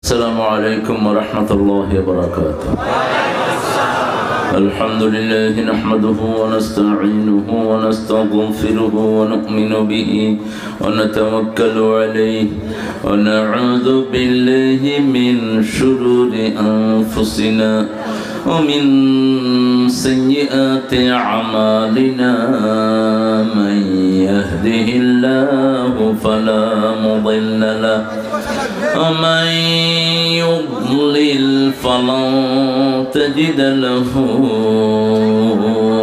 السلام عليكم ورحمة الله وبركاته. الحمد لله نحمده ونستعينه ونستغفره ونؤمن به ونتوكل عليه ونعوذ بالله من شرور أنفسنا ومن سيئات أعمالنا. من يهده الله فلا مضل له ومن يضلل فلن تجد له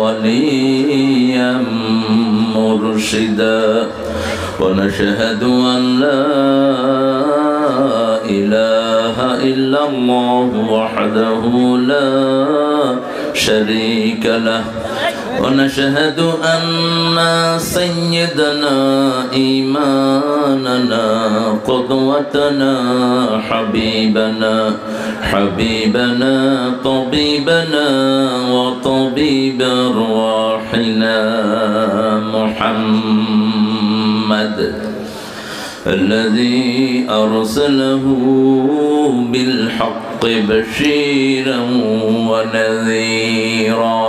وليا مرشدا. ونشهد أن لا إله إلا الله وحده لا شريك له. ونشهد أن سيدنا إمامنا قدوتنا حبيبنا طبيبنا وطبيب أرواحنا محمد الذي أرسله بالحق بشيرا ونذيرا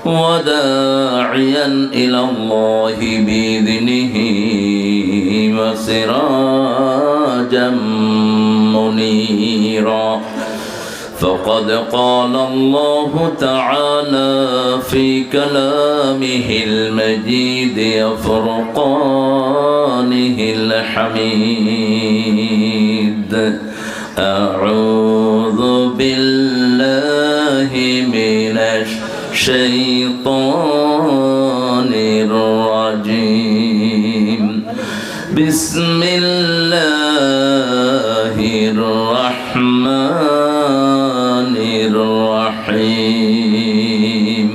وداعيا إلى الله بإذنه وسراجا منيرا. فقد قال الله تعالى في كلامه المجيد وفرقانه الحميد: أعوذ بالله من الشيطان الرجيم. بسم الله الرحمن الرحيم.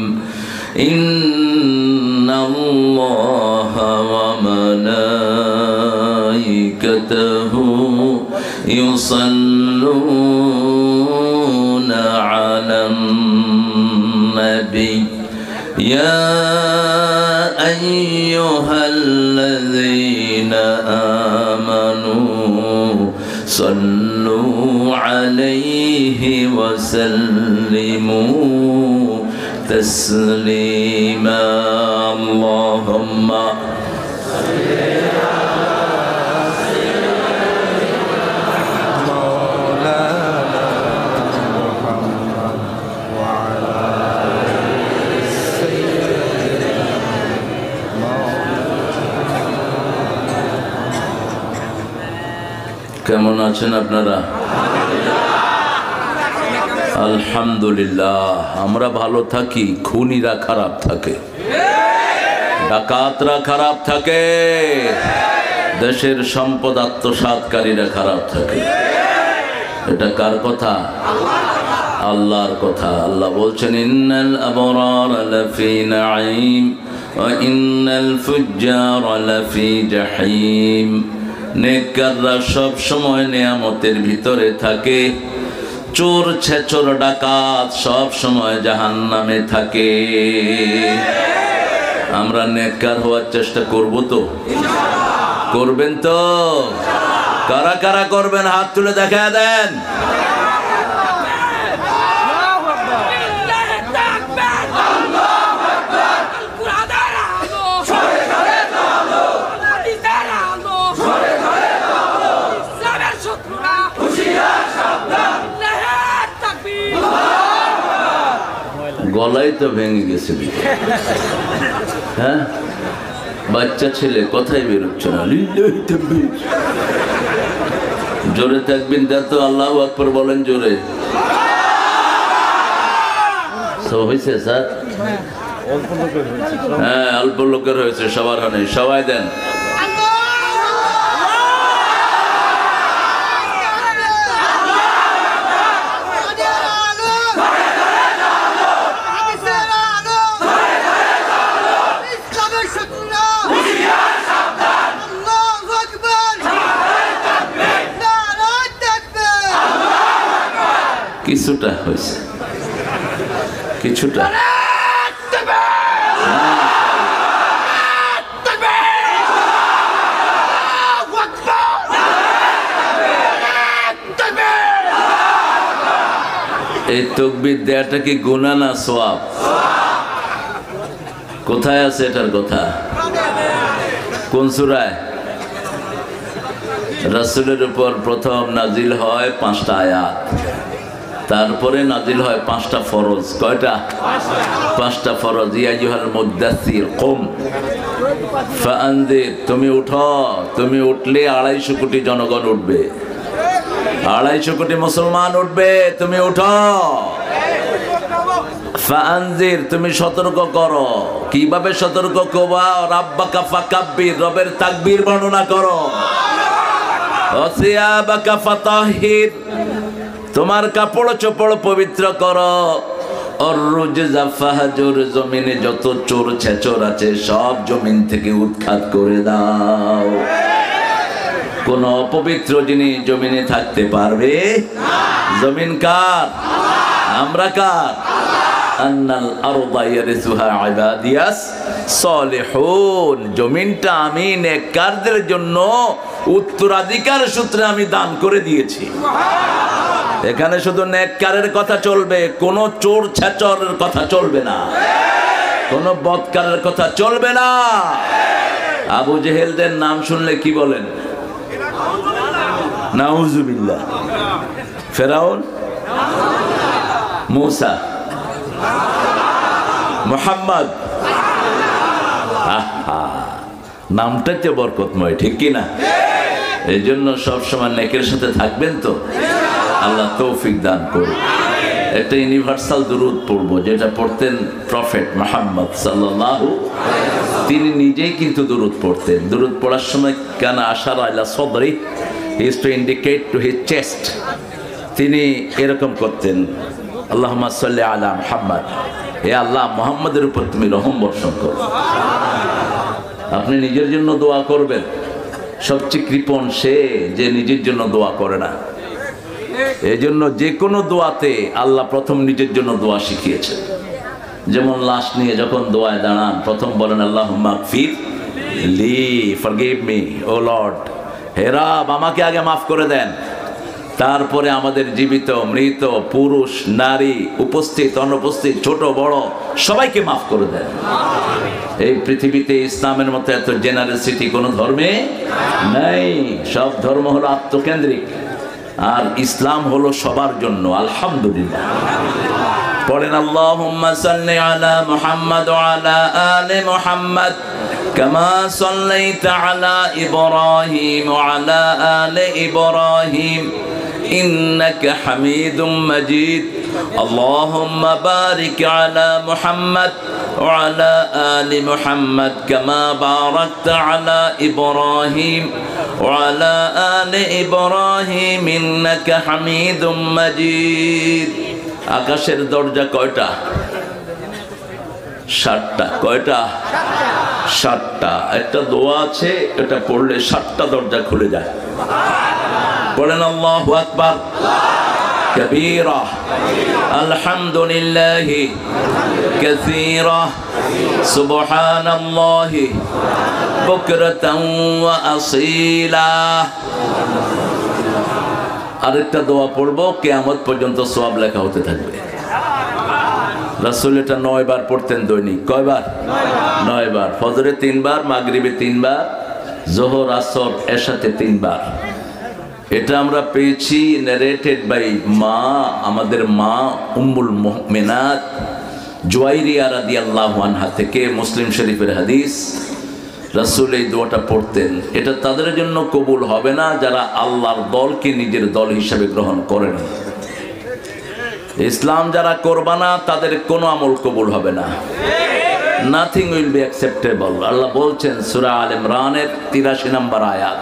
إن الله وملائكته يصلون على النبي يا أيها الذين آمنوا صلوا عليه وسلموا تسليما. اللهم কেমন আছেন আপনারা? আলহামদুলিল্লাহ। আমরা ভালো থাকি, খুনিরা খারাপ থাকে, ডাকাতরা খারাপ থাকে, দেশের সম্পদ আত্মসাৎকারীরা খারাপ থাকে। এটা কার কথা? আল্লাহর কথা। আল্লাহ বলছেন, ইন্নাল আবরার লাফি নাঈম ওয়া ইন্নাল ফুজ্জার লাফি জাহিম। নেককাররা সব সময় নিয়ামতের ভিতরে থাকে, চোর ছেচর ডাকাত সব সময় জাহান্নামে থাকে। আমরা নেককার হওয়ার চেষ্টা করব তো? করবেন তো? কারা কারা করবেন হাত তুলে দেখা দেন। গলাই তো ভেঙে গেছে। হ্যাঁ, বাচ্চা ছেলে কথাই বেরোচ্ছে না। জোরে থাকবেন তো আল্লাহু আকবার বলেন জোরে। সব হয়েছে স্যার? হ্যাঁ, অল্প লোকের হয়েছে, সবার হয় নাই। সবাই দেন। কিছুটা হয়েছে, কিছুটা। এই তাকবীর দেওয়াটা কি গুনাহ না সওয়াব? কোথায় আছে এটার কথা? কোন সূরায়? রাসূলের উপর প্রথম নাজিল হয় 5টা আয়াত, তারপরে নাজিল হয় 5টা ফরজ। কয়টা? 5টা ফরজ। ইয়া আইয়ুহাল মুদ্দাসসির কুম ফাআনজির, তুমি উঠো। তুমি উঠলে 250 কোটি জনগণ উঠবে, 250 কোটি মুসলমান উঠবে। তুমি উঠো। ফাআনজির, তুমি সতর্ক করো। কিভাবে সতর্ক করবা? রাব্বাকা ফাকাব্বির, রবের তাকবীর বর্ণনা করো। ওয়াসিয়াবাকা ফাতাহির, তোমার কাপড় চোপড় পবিত্র করো। আর রুজজা ফাহজুর, জমিনে যত চোর ছেচর আছে সব জমিন থেকে উৎখাত করে দাও। কোন অপবিত্র জিনিস জমিনে থাকতে পারবে না। জমিন কার? আমরা কার? আন্নাল আরদা ইয়ারিসুহা ইবাদিয়াস সালিহুন, জমিনটা আমি নেককারদের জন্য উত্তরাধিকার সূত্রে আমি দান করে দিয়েছি। এখানে শুধু নেককারের কথা চলবে, কোন চোর ছেচরের কথা চলবে না, কোন বদকারের কথা চলবে না। আবু জেহেলদের নাম শুনলে কি বলেন? নাউজুবিল্লাহ। ফেরাউন, মুসা, মুহাম্মদ, নামটা তো বরকতময়, ঠিক কি না? এই জন্য সবসময় নেকের সাথে থাকবেন তো, আল্লাহ তৌফিক দান করুন। একটা ইউনিভার্সাল দুরূদ পড়বো, যেটা পড়তেন প্রফেট মুহাম্মদ সাল্লাল্লাহু, তিনি নিজেই কিন্তু দুরূদ পড়তেন। দুরূদ পড়ার সময় কানা আশারা ইলা সদরি, he is to indicate to his chest. তিনি এরকম করতেন, আল্লাহুম্মা সাল্লি আলা মুহাম্মদ, হে আল্লাহ মুহাম্মদের উপর তুমি রহম বর্ষণ করো। আপনি নিজের জন্য দোয়া করবেন। সবচেয়ে কৃপণ সে যে নিজের জন্য দোয়া করে না। এই জন্য যে কোনো দোয়াতে আল্লাহ প্রথম নিজের জন্য দোয়া শিখিয়েছেন। যেমন লাশ নিয়ে যখন দোয়ায় দাঁড়ান, প্রথম বলেন আল্লাহুম্মা গফির লি, ফরগিভ মি ও লর্ড, হে রব আমাকে আগে মাফ করে দেন। তারপরে আমাদের জীবিত মৃত পুরুষ নারী, উপস্থিত অনুপস্থিত, ছোট বড় সবাইকে মাফ করে দেন। এই পৃথিবীতে ইসলামের মতো এত জেনারেসিটি কোনো ধর্মে নাই। সব ধর্ম হলো আত্মকেন্দ্রিক, আর ইসলাম হলো সবার জন্য। আলহামদুলিল্লাহ পড়েন, আল্লাহুম্মা সাল্লি আলা মুহাম্মাদ ওয়া আলা আলি মুহাম্মাদ কামা সাল্লাইতা আলা ইব্রাহিম ওয়া আলা আলি ইব্রাহিম ইন্নাকা হামিদুম মাজিদ। আল্লাহুম্মা বারিক আলা মুহাম্মাদ ওয়া আলা আলি মুহাম্মাদ কামা বারাকতা আলা ইব্রাহিম ওয়া আলা আলি ইব্রাহিম ইন্নাকা হামিদুম মাজিদ। আকাশের দরজা কয়টা? 7টা। কয়টা? 7টা। একটা দোয়া আছে, এটা পড়লে 7টা দরজা খুলে যায়। বলেন আল্লাহু আকবার কাবীরা, আলহামদুলিল্লাহি কাসীরা, সুবহানাল্লাহি বুকরাতান ওয়া আসীলা। আরেকটা দোয়া পড়বো, কিয়ামত পর্যন্ত সওয়াব লেখা হতে থাকবে। রাসূল এটা 9 বার পড়তেন দৈনিক। কয়বার? 9 বার। ফজরে 3 বার, মাগরিবে 3 বার, যোহর আসর এশাতে 3 বার। এটা আমরা পেয়েছি নারেটেড বাই মা, আমাদের মা উম্মুল মুমিনাত জুয়াইরিয়া রাদিয়াল্লাহু আনহা থেকে, মুসলিম শরীফের হাদিস। রাসূল এই দোয়াটা পড়তেন। এটা তাদের জন্য কবুল হবে না যারা আল্লাহর দলকে নিজের দল হিসাবে গ্রহণ করেন। ইসলাম যারা করবে না তাদের কোনো আমল কবুল হবে না। Nothing will be acceptable. Allah বলছেন সূরা আল ইমরানের 83 নম্বর আয়াত,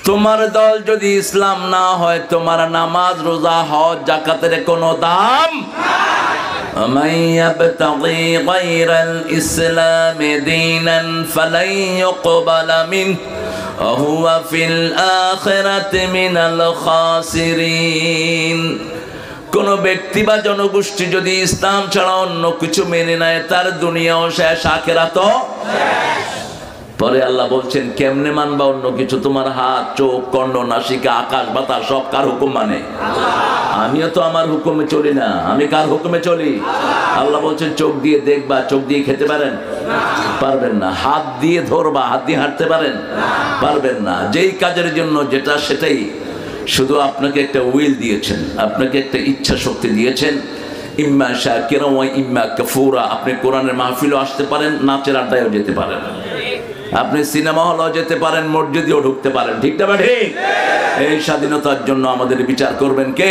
তোমার দল যদি ইসলাম না হয়, তোমার নামাজ রোজা হজ যাকাতের কোনো দাম ومن يبتغي غير الإسلام دينا فلن يقبل منه وهو في الآخرة من الخاسرين। কোন ব্যক্তি বা জনগোষ্ঠী যদি ইসলাম ছাড়া অন্য কিছু মেনে নেয়, তার দুনিয়াও শেষ, আখিরাতও শেষ। পরে আল্লাহ বলছেন কেমনে মানবা অন্য কিছু? তোমার হাত, চোখ, কর্ণ, নাসিকা, আকাশ বাতাস সব কার হুকুম মানে? আমিও তো আমার হুকুমে চলি না, আমি কার হুকুমে চলি? আল্লাহ বলছেন চোখ দিয়ে দেখবা, চোখ দিয়ে খেতে পারেন? পারবেন না। হাত দিয়ে ধরবা, হাত দিয়ে হাঁটতে পারেন? পারবেন না। যেই কাজের জন্য যেটা সেটাই, শুধু আপনাকে একটা উইল দিয়েছেন, আপনাকে একটা ইচ্ছা শক্তি দিয়েছেন। ইম্মা শাকিরা ওয়া ইম্মা কাফুরা। আপনি কোরআনের মাহফিলও আসতে পারেন, নাচের আড্ডায়ও যেতে পারেন, আপনি সিনেমা হলেও যেতে পারেন, মসজিদেও ঢুকতে পারেন। ঠিক না ঠিক? এই স্বাধীনতার জন্য আমাদের বিচার করবেন কে?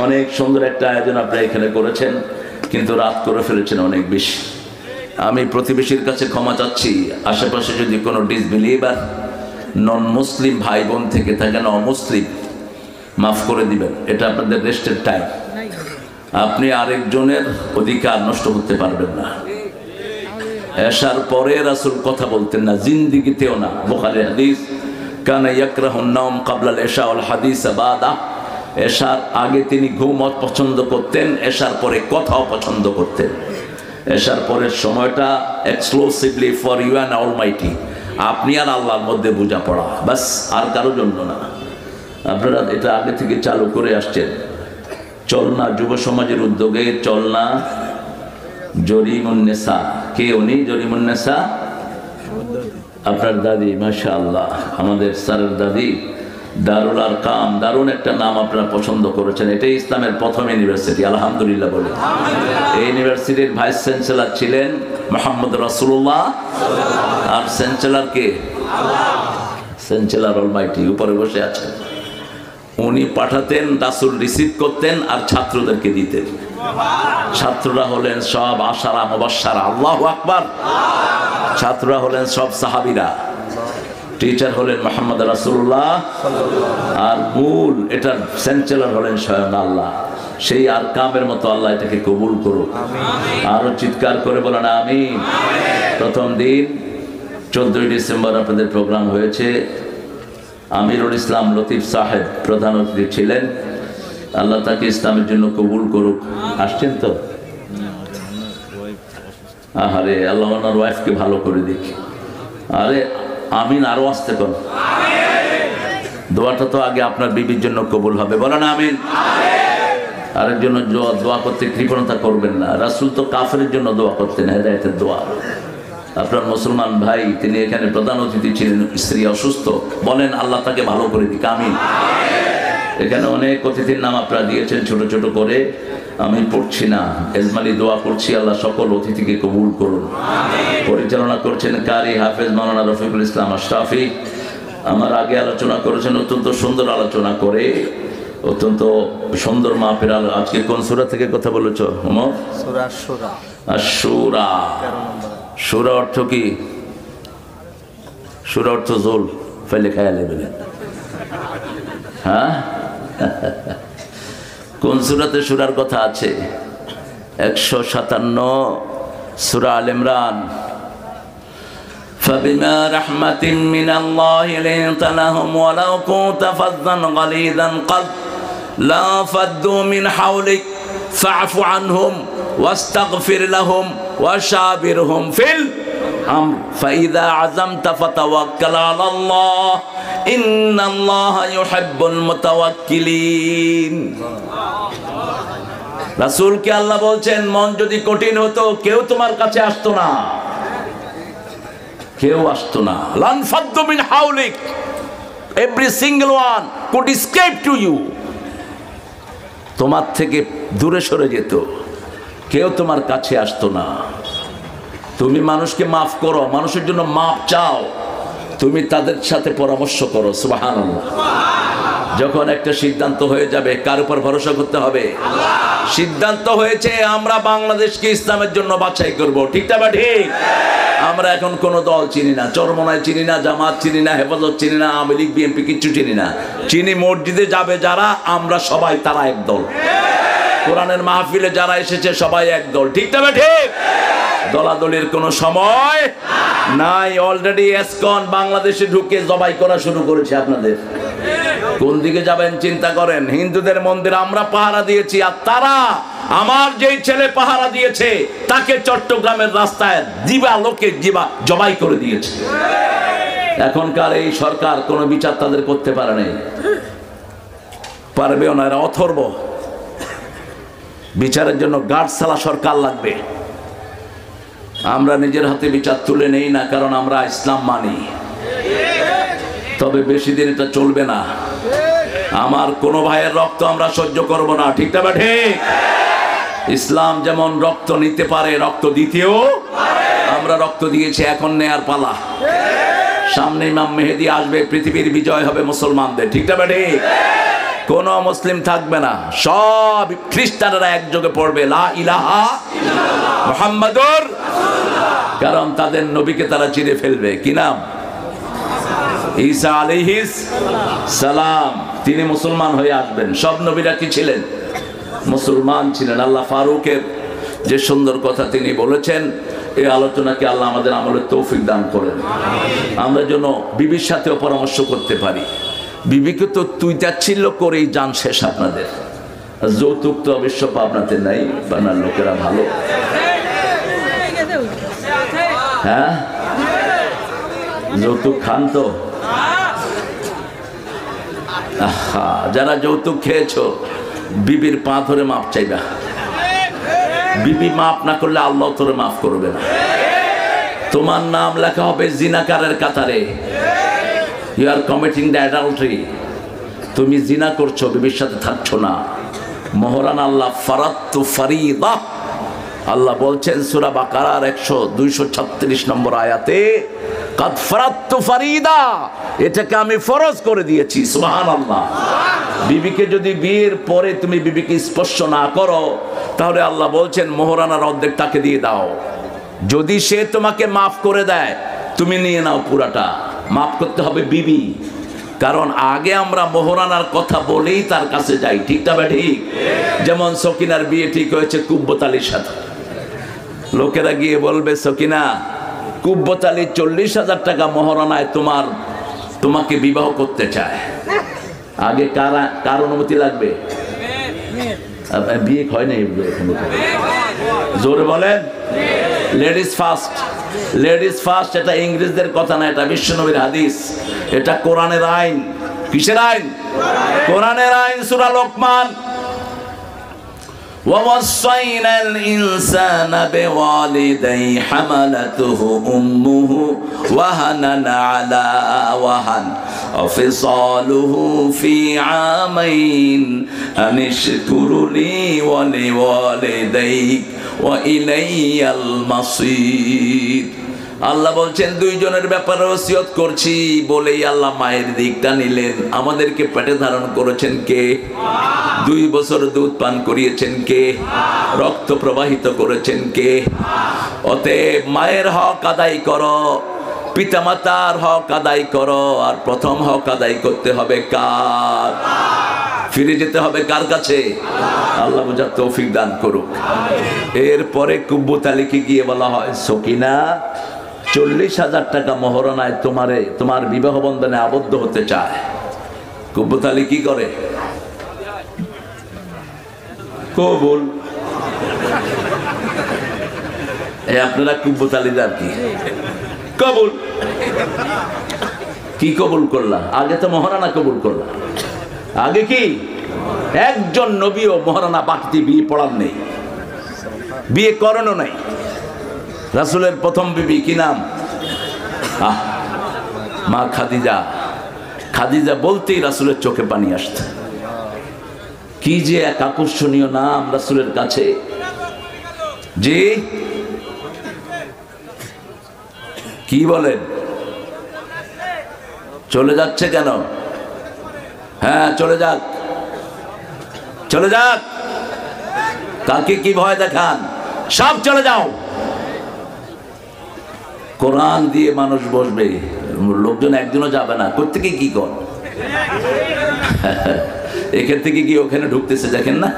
অনেক সুন্দর একটা আয়োজন আপনারা এখানে করেছেন, কিন্তু রাত করে ফেলেছেন অনেক বেশি। আমি প্রতিবেশীর কাছে ক্ষমা চাচ্ছি। আশেপাশে যদি কোনো ডিসবিলিভার নন মুসলিম ভাই বোন থেকে থাকেন, অমুসলিম, মাফ করে দিবেন। এটা আপনাদের রেস্টের টাইম। আপনি আরেকজনের অধিকার নষ্ট করতে পারবেন না। এশার পরে রাসূল কথা বলতেন না, জিন্দিগিতেও না। বুখারী হাদিস, কানা ইয়াকরাহুন নাওম ক্বাবলাল ইশা ওয়াল হাদিস বাদা। এশার আগে তিনি ঘুম পছন্দ করতেন, এশার পরে কথাও পছন্দ করতেন। এশার পরের সময়টা exclusively for you and Almighty, আপনি আর আল্লাহর মধ্যে বোঝাপড়া, বাস, আর কারোর জন্য না। আপনারা এটা আগে থেকে চালু করে আসছেন। চলনা যুব সমাজের উদ্যোগে চলনা জরিমুন্নেসা। কে উনি? জরিমুন্নেসা আপনার দাদি, মাশাআল্লাহ, আমাদের স্যারের দাদি। দারুল আরকাম, দারুণ একটা নাম আপনারা পছন্দ করেছেন। এটাই ইসলামের প্রথম ইউনিভার্সিটি, আলহামদুলিল্লাহ বলে। এই ইউনিভার্সিটির ভাইস চ্যান্সেলর ছিলেন মুহাম্মদ রাসূলুল্লাহ। আর চ্যান্সেলর কে? চ্যান্সেলর অলমাইটি, উপরে বসে আছেন। উনি পাঠাতেন, রাসূল রিসিভ করতেন আর ছাত্রদেরকে দিতেন। ছাত্ররা হলেন সব আশারা মুবাশশারা, আল্লাহু আকবার। ছাত্ররা হলেন সব সাহাবীরা, টিচার হলেন মুহাম্মদ রাসূলুল্লাহ, আর মূল এটার চ্যান্সেলর হলেন স্বয়ং আল্লাহ। সেই আরকামের মতো আল্লাহ এটাকে কবুল করুক। আরো চিৎকার করে বলেন আমিন। প্রথম দিন 14 ডিসেম্বর আপনাদের প্রোগ্রাম হয়েছে। আমিরুল ইসলাম লতিফ সাহেব প্রধান অতিথি ছিলেন। আল্লাহ তাকে ইসলামের জন্য কবুল করুক। আসছেন তো? আরে আল্লাহ ওনার ওয়াইফকে ভালো করে দেখি। আরে আমিন, আরো আসতে কর। দোয়াটা তো আগে আপনার বিবির জন্য কবুল হবে, বলেন আমিন। আরের জন্য দোয়া করতে কৃপণতা করবেন না। রাসূল তো কাফেরের জন্য দোয়া করতেন, হেদায়েতের দোয়া। আপনার মুসলমান ভাই, তিনি এখানে প্রধান অতিথি ছিলেন, স্ত্রী অসুস্থ, বলেন আল্লাহ তাকে ভালো করে দিক, আমিন। এখানে অনেক অতিথির নাম আপনারা দিয়েছেন ছোট ছোট করে, আমি পড়ছি না, এজমালি দোয়া করছি আল্লাহ সকল অতিথিকে কবুল করুন। পরিচালনা করছেন কারি হাফেজ মাওলানা রফিকুল ইসলাম আশরাফি। আমার আগে আলোচনা করেছেন, অত্যন্ত সুন্দর আলোচনা করে, অত্যন্ত সুন্দর মাহফিল। আজকে কোন সূরা থেকে কথা বলেছো ওমর? সূরা আশ-শূরা। আশ-শূরা, সূরা অর্থ কি? সূরা অর্থ জোল ফেলে খায়া লেবেন। হ্যাঁ, কোন সূরাতে সূরার কথা আছে? 157 সূরা আল ইমরান। فبما رحمة من الله لنت لهم ولو كنت فظا غليظ القلب لانفضوا من حولك فاعف عنهم واستغفر لهم وشاورهم في الأمر فإذا عزمت فتوكل على الله إن الله يحب المتوكلين। রাসূলকে আল্লাহ বলছেন, মন যদি কঠিন হতো কেউ তোমার কাছে আসতো না, কেউ আসতো না। লানফাদ্দু মিন হাউলিক, every single one could escape to you. তোমার থেকে দূরে সরে যেত, কেউ তোমার কাছে আসতো না। তুমি মানুষকে মাফ করো, মানুষের জন্য মাফ চাও, তুমি তাদের সাথে পরামর্শ করো। সুবহানাল্লাহ। যখন একটা সিদ্ধান্ত হয়ে যাবে, কার উপর ভরসা করতে হবে? সিদ্ধান্ত হয়েছে আমরা বাংলাদেশকে ইসলামের জন্য বাছাই করব, ঠিক না? ঠিক। আমরা এখন কোন দল চিনি না, চরমনায় চিনি না, জামাত চিনি না, হেফাজত চিনি না, আওয়ামী লীগ বিএনপি কিচ্ছু চিনি না। চিনি মসজিদে যাবে যারা, আমরা সবাই তারা এক দল। কোরআনের মাহফিলে যারা এসেছে সবাই এক দল, ঠিক না? ঠিক। দলাদলির কোনো সময় নাই। অলরেডি এসকন বাংলাদেশে ঢুকে জবাই করা শুরু করেছে আপনাদের। কোন দিকে যাবেন চিন্তা করেন। হিন্দুদের মন্দির আমরা পাহারা দিয়েছি, আর তারা আমার যেই ছেলে পাহারা দিয়েছে তাকে চট্টগ্রামের রাস্তায় লোকে জবাই করে দিয়েছে। এখনকার এই সরকার কোনো বিচার তাদের করতে পারে নাই, পারবেও না। এরা অথর্ব। বিচারের জন্য গার্ডসালা সরকার লাগবে। আমরা নিজের হাতে বিচার তুলে নেই না, কারণ আমরা ইসলাম মানি। তবে বেশি দিন এটা চলবে না। আমার কোন ভাইয়ের রক্ত আমরা সহ্য করব না, ঠিক না ঠিক? ইসলাম যেমন রক্ত নিতে পারে, রক্ত দিতেও আমরা রক্ত দিয়েছি, এখন নেয়ার পালা। সামনে ইমাম মেহেদী আসবে, পৃথিবীর বিজয় হবে মুসলমানদের, ঠিক না ঠিক? কোন মুসলিম থাকবে না, সব খ্রিস্টানরা একযোগে পড়বে লা ইলাহা মুহাম্মাদুর, কারণ তাদের নবীকে তারা চিরে ফেলবে। কি নাম? ঈসা আলাইহিস সালাম। তিনি মুসলমান হয়ে আসবেন। সব নবীরা কি ছিলেন? মুসলমান ছিলেন। আল্লাহ ফারুকের যে সুন্দর কথা তিনি বলেছেন, এই আলোচনাকে আল্লাহ আমাদের আমলের তৌফিক দান করেন। আমরা যেন বিবির সাথেও পরামর্শ করতে পারি। বিবিকে তো তুই তাচ্ছিল্য করেই যান শেষ আপনাদের। যৌতুক তো অবশ্য আপনাদের নাই, বানার লোকেরা ভালো। হ্যাঁ, যৌতুক খান তো? যারা যৌতুক খেয়েছো, বিবির পা ধরে মাপ চাইবা। বিবি মাফ না করলে আল্লাহ তোরে মাফ করবে না। তোমার নাম লেখা হবে জিনাকারের কাতারে। You are committing the adultery. তুমি জিনা করছো, বিবির সাথে থাকছো না। মহরান আল্লাহ ফারাত্তু ফারিদা, আল্লাহ বলছেন সূরা বাকারার 236 নম্বর আয়াতে, কাদ ফারাত্তু ফারিদা, এটাকে আমি ফরজ করে দিয়েছি। সুবহানাল্লাহ। বিবিকে যদি বিয়ের পরে তুমি বিবিকে স্পর্শ না করো, তাহলে আল্লাহ বলছেন মোহরানার অর্ধেক তাকে দিয়ে দাও। যদি সে তোমাকে মাফ করে দেয়, তুমি নিয়ে নাও পুরাটা। মাফ করতে হবে বিবি, কারণ আগে আমরা মোহরানার কথা বলেই তার কাছে যাই, ঠিক না ঠিক? যেমন সকিনার বিয়ে ঠিক হয়েছে কুব্বত আলীর সাথে। লোকেরা গিয়ে বলবে, সকিনা, কুব্বত আলী 40,000 টাকা মোহরানায় তোমাকে বিবাহ করতে চায়। আগে কার অনুমতি লাগবে? বিয়ে হয় না, জোরে বলেন। Ladies first, ladies first. এটা ইংরেজদের কথা না, এটা বিশ্বনবীর হাদিস, এটা কোরআনের আইন। কিসের আইন? কোরআনের আইন। সূরা লোকমান, وَوَصَّيْنَا الْإِنسَانَ بِوَالِدَيْهِ حَمَلَتْهُ أُمُّهُ وَهَنًا عَلَى وَهَنٍ وَفِصَالُهُ فِي عَامَيْنِ أَنِ اشْكُرْ لِي وَلِوَالِدَيْكَ وَإِلَيَّ الْمَصِيرُ। আল্লাহ বলছেন দুইজনের ব্যাপারে ওসিয়ত করছি বলেই আল্লাহ মায়ের দিকটা নিলেন। আমাদেরকে পেটে ধারণ করেছেন কে? 2 বছর দুধ পান করিয়েছেন কে? রক্ত প্রবাহিত করেছেন কে? অতএব মায়ের হক আদায় করো, পিতামাতার হক আদায় করো। আর প্রথম হক আদায় করতে হবে কার? ফিরে যেতে হবে কার কাছে? আল্লাহ বুঝার তৌফিক দান করুক। এরপরে কুব্বত আলীকে গিয়ে বলা হয়, সকিনা, 40,000 টাকা মোহরানায় তোমার বিবাহ বন্ধনে আবদ্ধ হতে চায়। কুব্বত আলী কি করে? কবুল। আপনারা কুব্বত আলীদার কি কবুল? কি কবুল করলা? আগে তো মোহরানা কবুল করলা। আগে কি একজন নবীও মোহরানা বাকি বিয়ে পড়ান নেই, বিয়ে করানো নাই। রাসূলের প্রথম বিবি কি নাম? মা খাদিজা। খাদিজা বলতেই রাসূলের চোখে পানি আসত। কি যে এক আকর্ষণীয় নাম রাসূলের কাছে। জি, কি বলেন? চলে যাচ্ছে কেন? হ্যাঁ, চলে যাক, চলে যাক। কাকে কি ভয় দেখান? সব চলে যাও। কোরআন দিয়ে মানুষ বসবে, লোকজন একজনও যাবে না। কোত্থেকে কি কর? এখান থেকে কি ওখানে ঢুকতেছে, দেখেন না?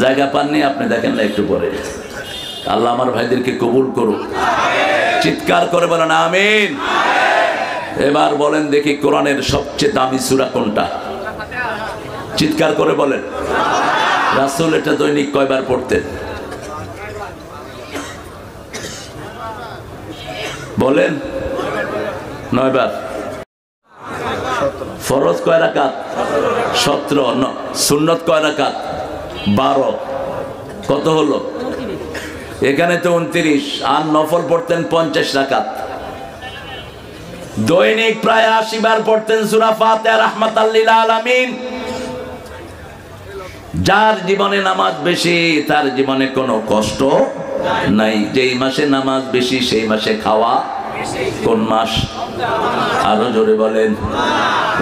জায়গা পাননি আপনি, দেখেন না একটু পরে। আল্লাহ আমার ভাইদেরকে কবুল করুক। চিৎকার করে বলেন আমিন। এবার বলেন দেখি, কোরআনের সবচেয়ে দামি সূরা কোনটা? চিৎকার করে বলেন। রাসূল এটা দৈনিক কয়বার পড়তেন বলেন? 9 বার। ফরজ কয় রাকাত? 17। সুন্নত কয় রাকাত? 12। কত হলো? এখানে তো 29। আর নফল পড়তেন 50 রাকাত। দৈনিক প্রায় 80 বার পড়তেন সূরা ফাতিহা রাহমাতাল লিল আলামিন। যার জীবনে নামাজ বেশি তার জীবনে কোনো কষ্ট নাই। যেই মাসে নামাজ বেশি সেই মাসে খাওয়া কোন মাস? আরো জোরে বলেন।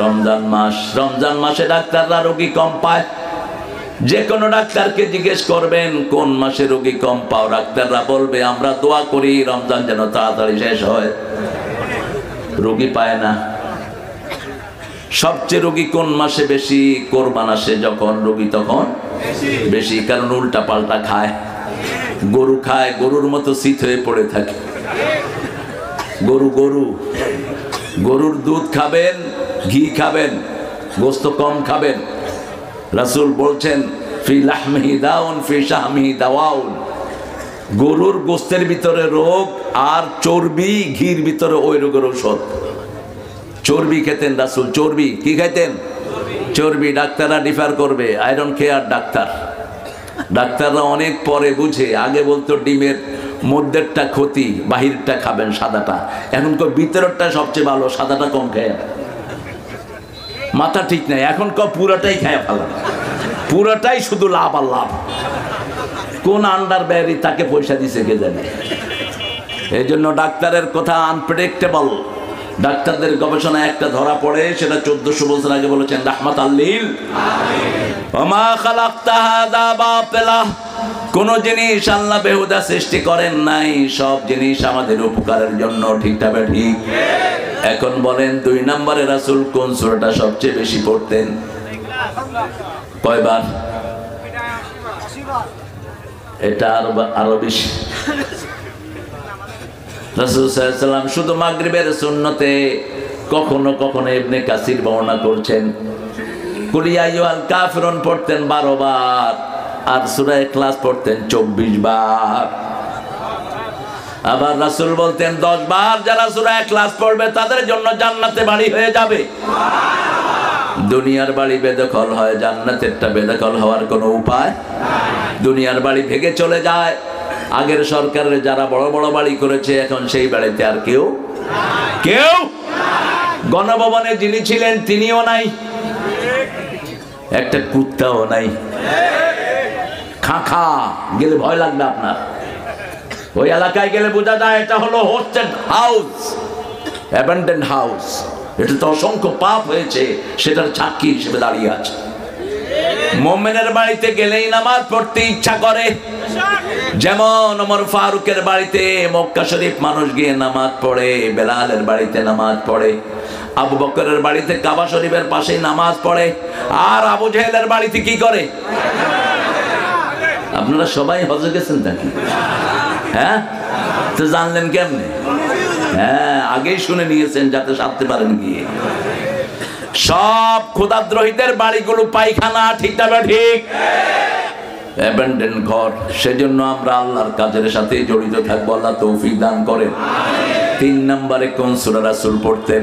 রমজান মাস। রমজান মাসে ডাক্তাররা রোগী কম পায়। যে কোনো ডাক্তারকে জিজ্ঞেস করবেন কোন মাসে রোগী কম পাও, ডাক্তাররা বলবে আমরা দোয়া করি রমজান যেন তাড়াতাড়ি শেষ হয়। রোগী পায় না। সবচেয়ে রোগী কোন মাসে বেশি? কোরবান আসে যখন, রোগী তখন বেশি। কারণ উল্টা পাল্টা খায়। গরু খায়, গরুর মতো শীত হয়ে পড়ে থাকে। গরুর দুধ খাবেন, ঘি খাবেন, গোস্ত কম খাবেন। রাসূল বলছেন ফি লাহমিহি দাউন ফি শাহমিহি দাওয়াউন। গরুর গোস্তের ভিতরে রোগ আর চর্বি ঘির ভিতরে ওই রোগের ঔষধ। চর্বি খেতেন রাসূল। চর্বি কি খাইতেন? চর্বি। ডাক্তাররা ডিফার করবে, আই ডোন্ট কেয়ার। ডাক্তাররা অনেক পরে বুঝে। আগে বলতো ডিমের মধ্যেরটা ক্ষতি, বাহিরটা খাবেন সাদাটা। এখন ভিতরেরটা সবচেয়ে ভালো, সাদাটা কম খায়। মাথা ঠিক নাই, এখন পুরাটাই খায় ফেলা। পুরাটাই শুধু লাভ আর লাভ। কোন আন্ডারব্যারি তাকে পয়সা দিছে কে জানে। এই জন্য ডাক্তারের কথা আনপ্রেডিক্টেবল। ডাক্তারদের গবেষণা একটা ধরা পড়ে, সেটা 1400 বছর আগে বলেছেন রাহমাতাল লিল ওমা খালাকতা হাযা বাতিলা। কোন জিনিস আল্লাহ বেহুদা সৃষ্টি করেন নাই, সব জিনিস আমাদের উপকারের জন্য। ঠিক তবে ঠিক। এখন বলেন 2 নম্বরে রাসূল কোন সূরাটা সবচেয়ে বেশি পড়তেন? কয়বার? এটা আরো বেশি। রাসূল সাল্লাল্লাহু আলাইহি ওয়াসাল্লাম শুধু মাগরিবের সুন্নতে কখনো কখনো ইবনে কাসির বর্ণনা করছেন কুল ইয়া আইয়ুহাল কাফিরুন পড়তেন 12 বার, আর সূরা ইখলাস পড়তেন 24 বার। আবার রাসূল বলতেন 10 বার যারা সূরা ইখলাস পড়বে তাদের জন্য জান্নাতে বাড়ি হয়ে যাবে। দুনিয়ার বাড়ি বেদখল হয়, জান্নাতেরটা বেদখল হওয়ার কোনো উপায় নাই। দুনিয়ার বাড়ি ভেঙে চলে যায়। আগের সরকারের যারা বড় বড় বাড়ি করেছে এখন সেই বাড়িতে আর কেউ গণভবনে যিনি ছিলেন তিনিও নাই, একটা কুত্তাও নাই। খা গেলে ভয় লাগবে আপনার। ওই এলাকায় গেলে বোঝা যায় এটা হলো হোস্টেড হাউস, অ্যাবান্ডেন্ড হাউস। এটা তো অসংখ্য পাপ হয়েছে, সেটার সাক্ষী হিসেবে দাঁড়িয়ে আছে। মুমিনের বাড়িতে গেলেই নামাজ পড়তে ইচ্ছা করে। যেমন ওমর ফারুকের বাড়িতে মক্কা শরীফ মানুষ গিয়ে নামাজ পড়ে, বেলালের বাড়িতে নামাজ পড়ে, আবু বকরের বাড়িতে কাবা শরীফের পাশেই নামাজ পড়ে, আর আবু জেহেলের বাড়িতে কি করে? আপনারা সবাই হজে গেছেন নাকি? হ্যাঁ, তো জানলেন কেমনে? হ্যাঁ, আগেই শুনে নিয়েছেন যাতে সারতে পারেন গিয়ে। সব খোদাদ্রোহীদের বাড়িগুলো পায়খানা। ঠিক তবে ঠিক। অ্যাবান্ডেন্ড ঘর। সেজন্য আমরা আল্লাহর কাজের সাথে জড়িত থাকবো। আল্লাহ তৌফিক দান করেন। 3 নম্বরে কোন সূরা রাসূল পড়তেন?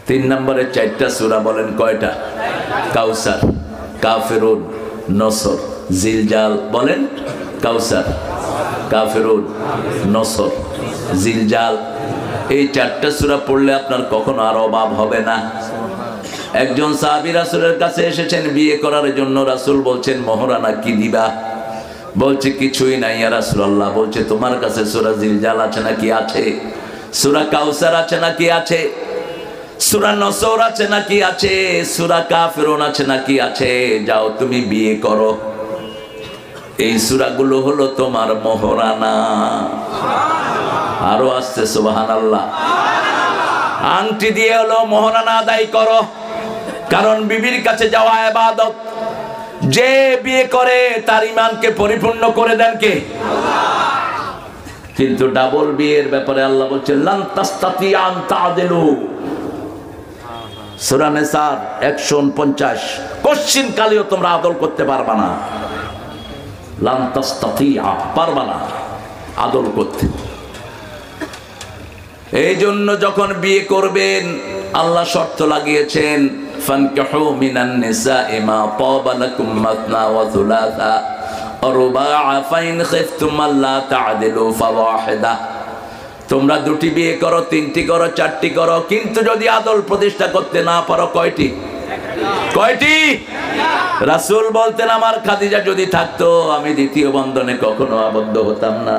3 নম্বরে 4টা সূরা। বলেন কয়টা? কাউসার, কাফিরুন, নসর, জিলজাল। বলেন কাউসার, কাফিরুন, নসর, জিলজাল। এই 4টা সূরা পড়লে আপনার কখনো আর অভাব হবে না। একজন সাহাবী রাসূলের কাছে এসেছেন বিয়ে করার জন্য। রাসূল বলছেন মোহরানা কি দিবা? বলছে কিছুই নাই ইয়া রাসূলুল্লাহ। বলছে তোমার কাছে সূরা জিলজাল আছে নাকি? আছে। সূরা কাউসার আছে নাকি? আছে। সূরা নসর আছে নাকি? আছে। সূরা কাফিরুন আছে নাকি? আছে। যাও তুমি বিয়ে করো। এই সূরাগুলো হলো তোমার মোহরানা। আরো আসছে সুবহানাল্লাহ। আংটি দিয়ে হলো মোহরানা আদায় করো, কারণ বিবির কাছে যাওয়া ইবাদত। যে বিয়ে করে তার ঈমানকে পরিপূর্ণ করে দেন কে? আল্লাহ। কিন্তু ডাবল বিয়ের ব্যাপারে আল্লাহ বলছেন লান তাস্তাতিয়া আন তা'দিলু। সূরা নিসার 149, কোশ্চিন কালেও তোমরা আদল করতে পারবা না, লান তাস্তাতিআ, পারবা না আদল করতে। এই জন্য যখন বিয়ে করবেন আল্লাহ শর্ত লাগিয়েছেন, ফানকিহু মিনান নিসাই মা তাবা লাকুম মাসনা ওয়া থুলাসা ওয়া রুবাআ ফাইন খিফতুম আল্লা তা'দিলু ফাওয়াহিদা। তোমরা দুটি বিয়ে করো, তিনটি করো, চারটি করো, কিন্তু যদি আদল প্রতিষ্ঠা করতে না পারো কয়টি? কয়টি? রাসূল বলতেন আমার খাদিজা যদি থাকতো আমি দ্বিতীয় বন্ধনে কখনো আবদ্ধ হতাম না।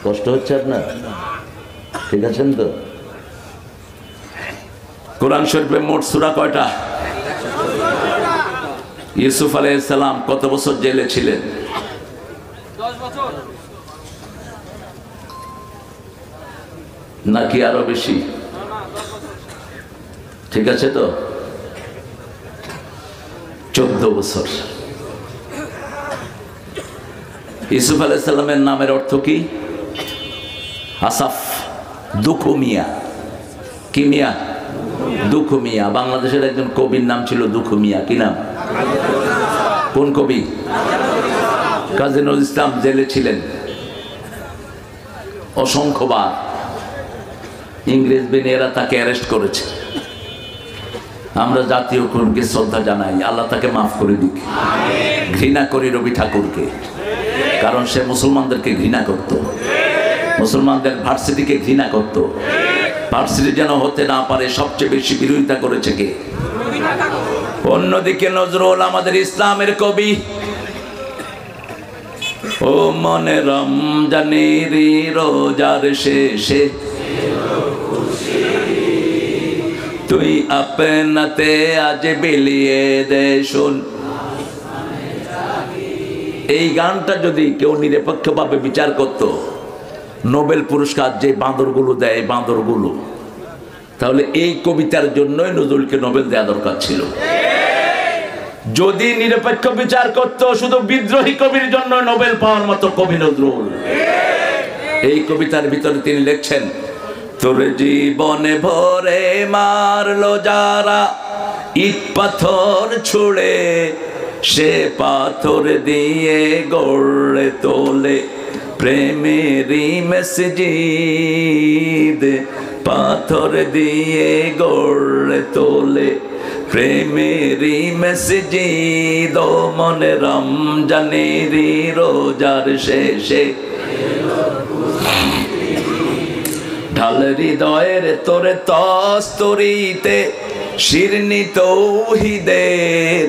কষ্ট হচ্ছে আপনার? ঠিক আছেন তো? কোরআন শরীফে মোট সূরা কয়টা? ইউসুফ আলাইহিস সালাম কত বছর জেলে ছিলেন? 10 বছর নাকি আরো বেশি? ঠিক আছে তো? 14 বছর। ইউসুফ আলাইহিস সালামের নামের অর্থ কি? আসাফ, দুঃখ মিয়া। কি মিয়া? দুঃখ মিয়া। বাংলাদেশের একজন কবির নাম ছিল দুঃখ মিয়া। কি নাম? কোন কবি? কাজী নজরুল ইসলাম জেলে ছিলেন অসংখ্যবার। ইংরেজ বাহিনীরা তাকে অ্যারেস্ট করেছে। আমরা জাতীয় কবিকে শ্রদ্ধা জানাই, আল্লাহ তাকে মাফ করে দিক। ঘৃণা করি রবি ঠাকুরকে, কারণ সে মুসলমানদেরকে ঘৃণা করত, মুসলমানদের ভার্সিটিকে ঘৃণা করত। ভার্সিটি যেন হতে না পারে সবচেয়ে বেশি বিরোধিতা করেছে কে? অন্যদিকে নজরুল আমাদের ইসলামের কবি। ও মনে রমজানের রোজার শেষে তুই আপনাতে আজ বিলিয়ে দে শুন। এই গানটা যদি কেউ নিরপেক্ষভাবে বিচার করত, নোবেল পুরস্কার যে বাঁদরগুলো দেয়, বাঁদরগুলো, তাহলে এই কবিতার জন্যই নজরুলকে নোবেল দেওয়া দরকার ছিল। যদি নিরপেক্ষ বিচার করত, শুধু বিদ্রোহী কবির জন্য নোবেল পাওয়ার মতো কবি নজরুল। এই কবিতার ভিতরে তিনি লিখছেন, তোর জীবনে ভরে মারলো যারা ইট পাথর ছুড়ে, সে পাথর দিয়ে গড়ে তোলে প্রেমেরই মসজিদ, পাথর দিয়ে গড়ে তোলে প্রেমেরই মসজিদ। ও মনে রমজানের রোজার শেষে ঢাল হৃদয়ের তোরে তস্তরিতে শিরনি তৌহিদের,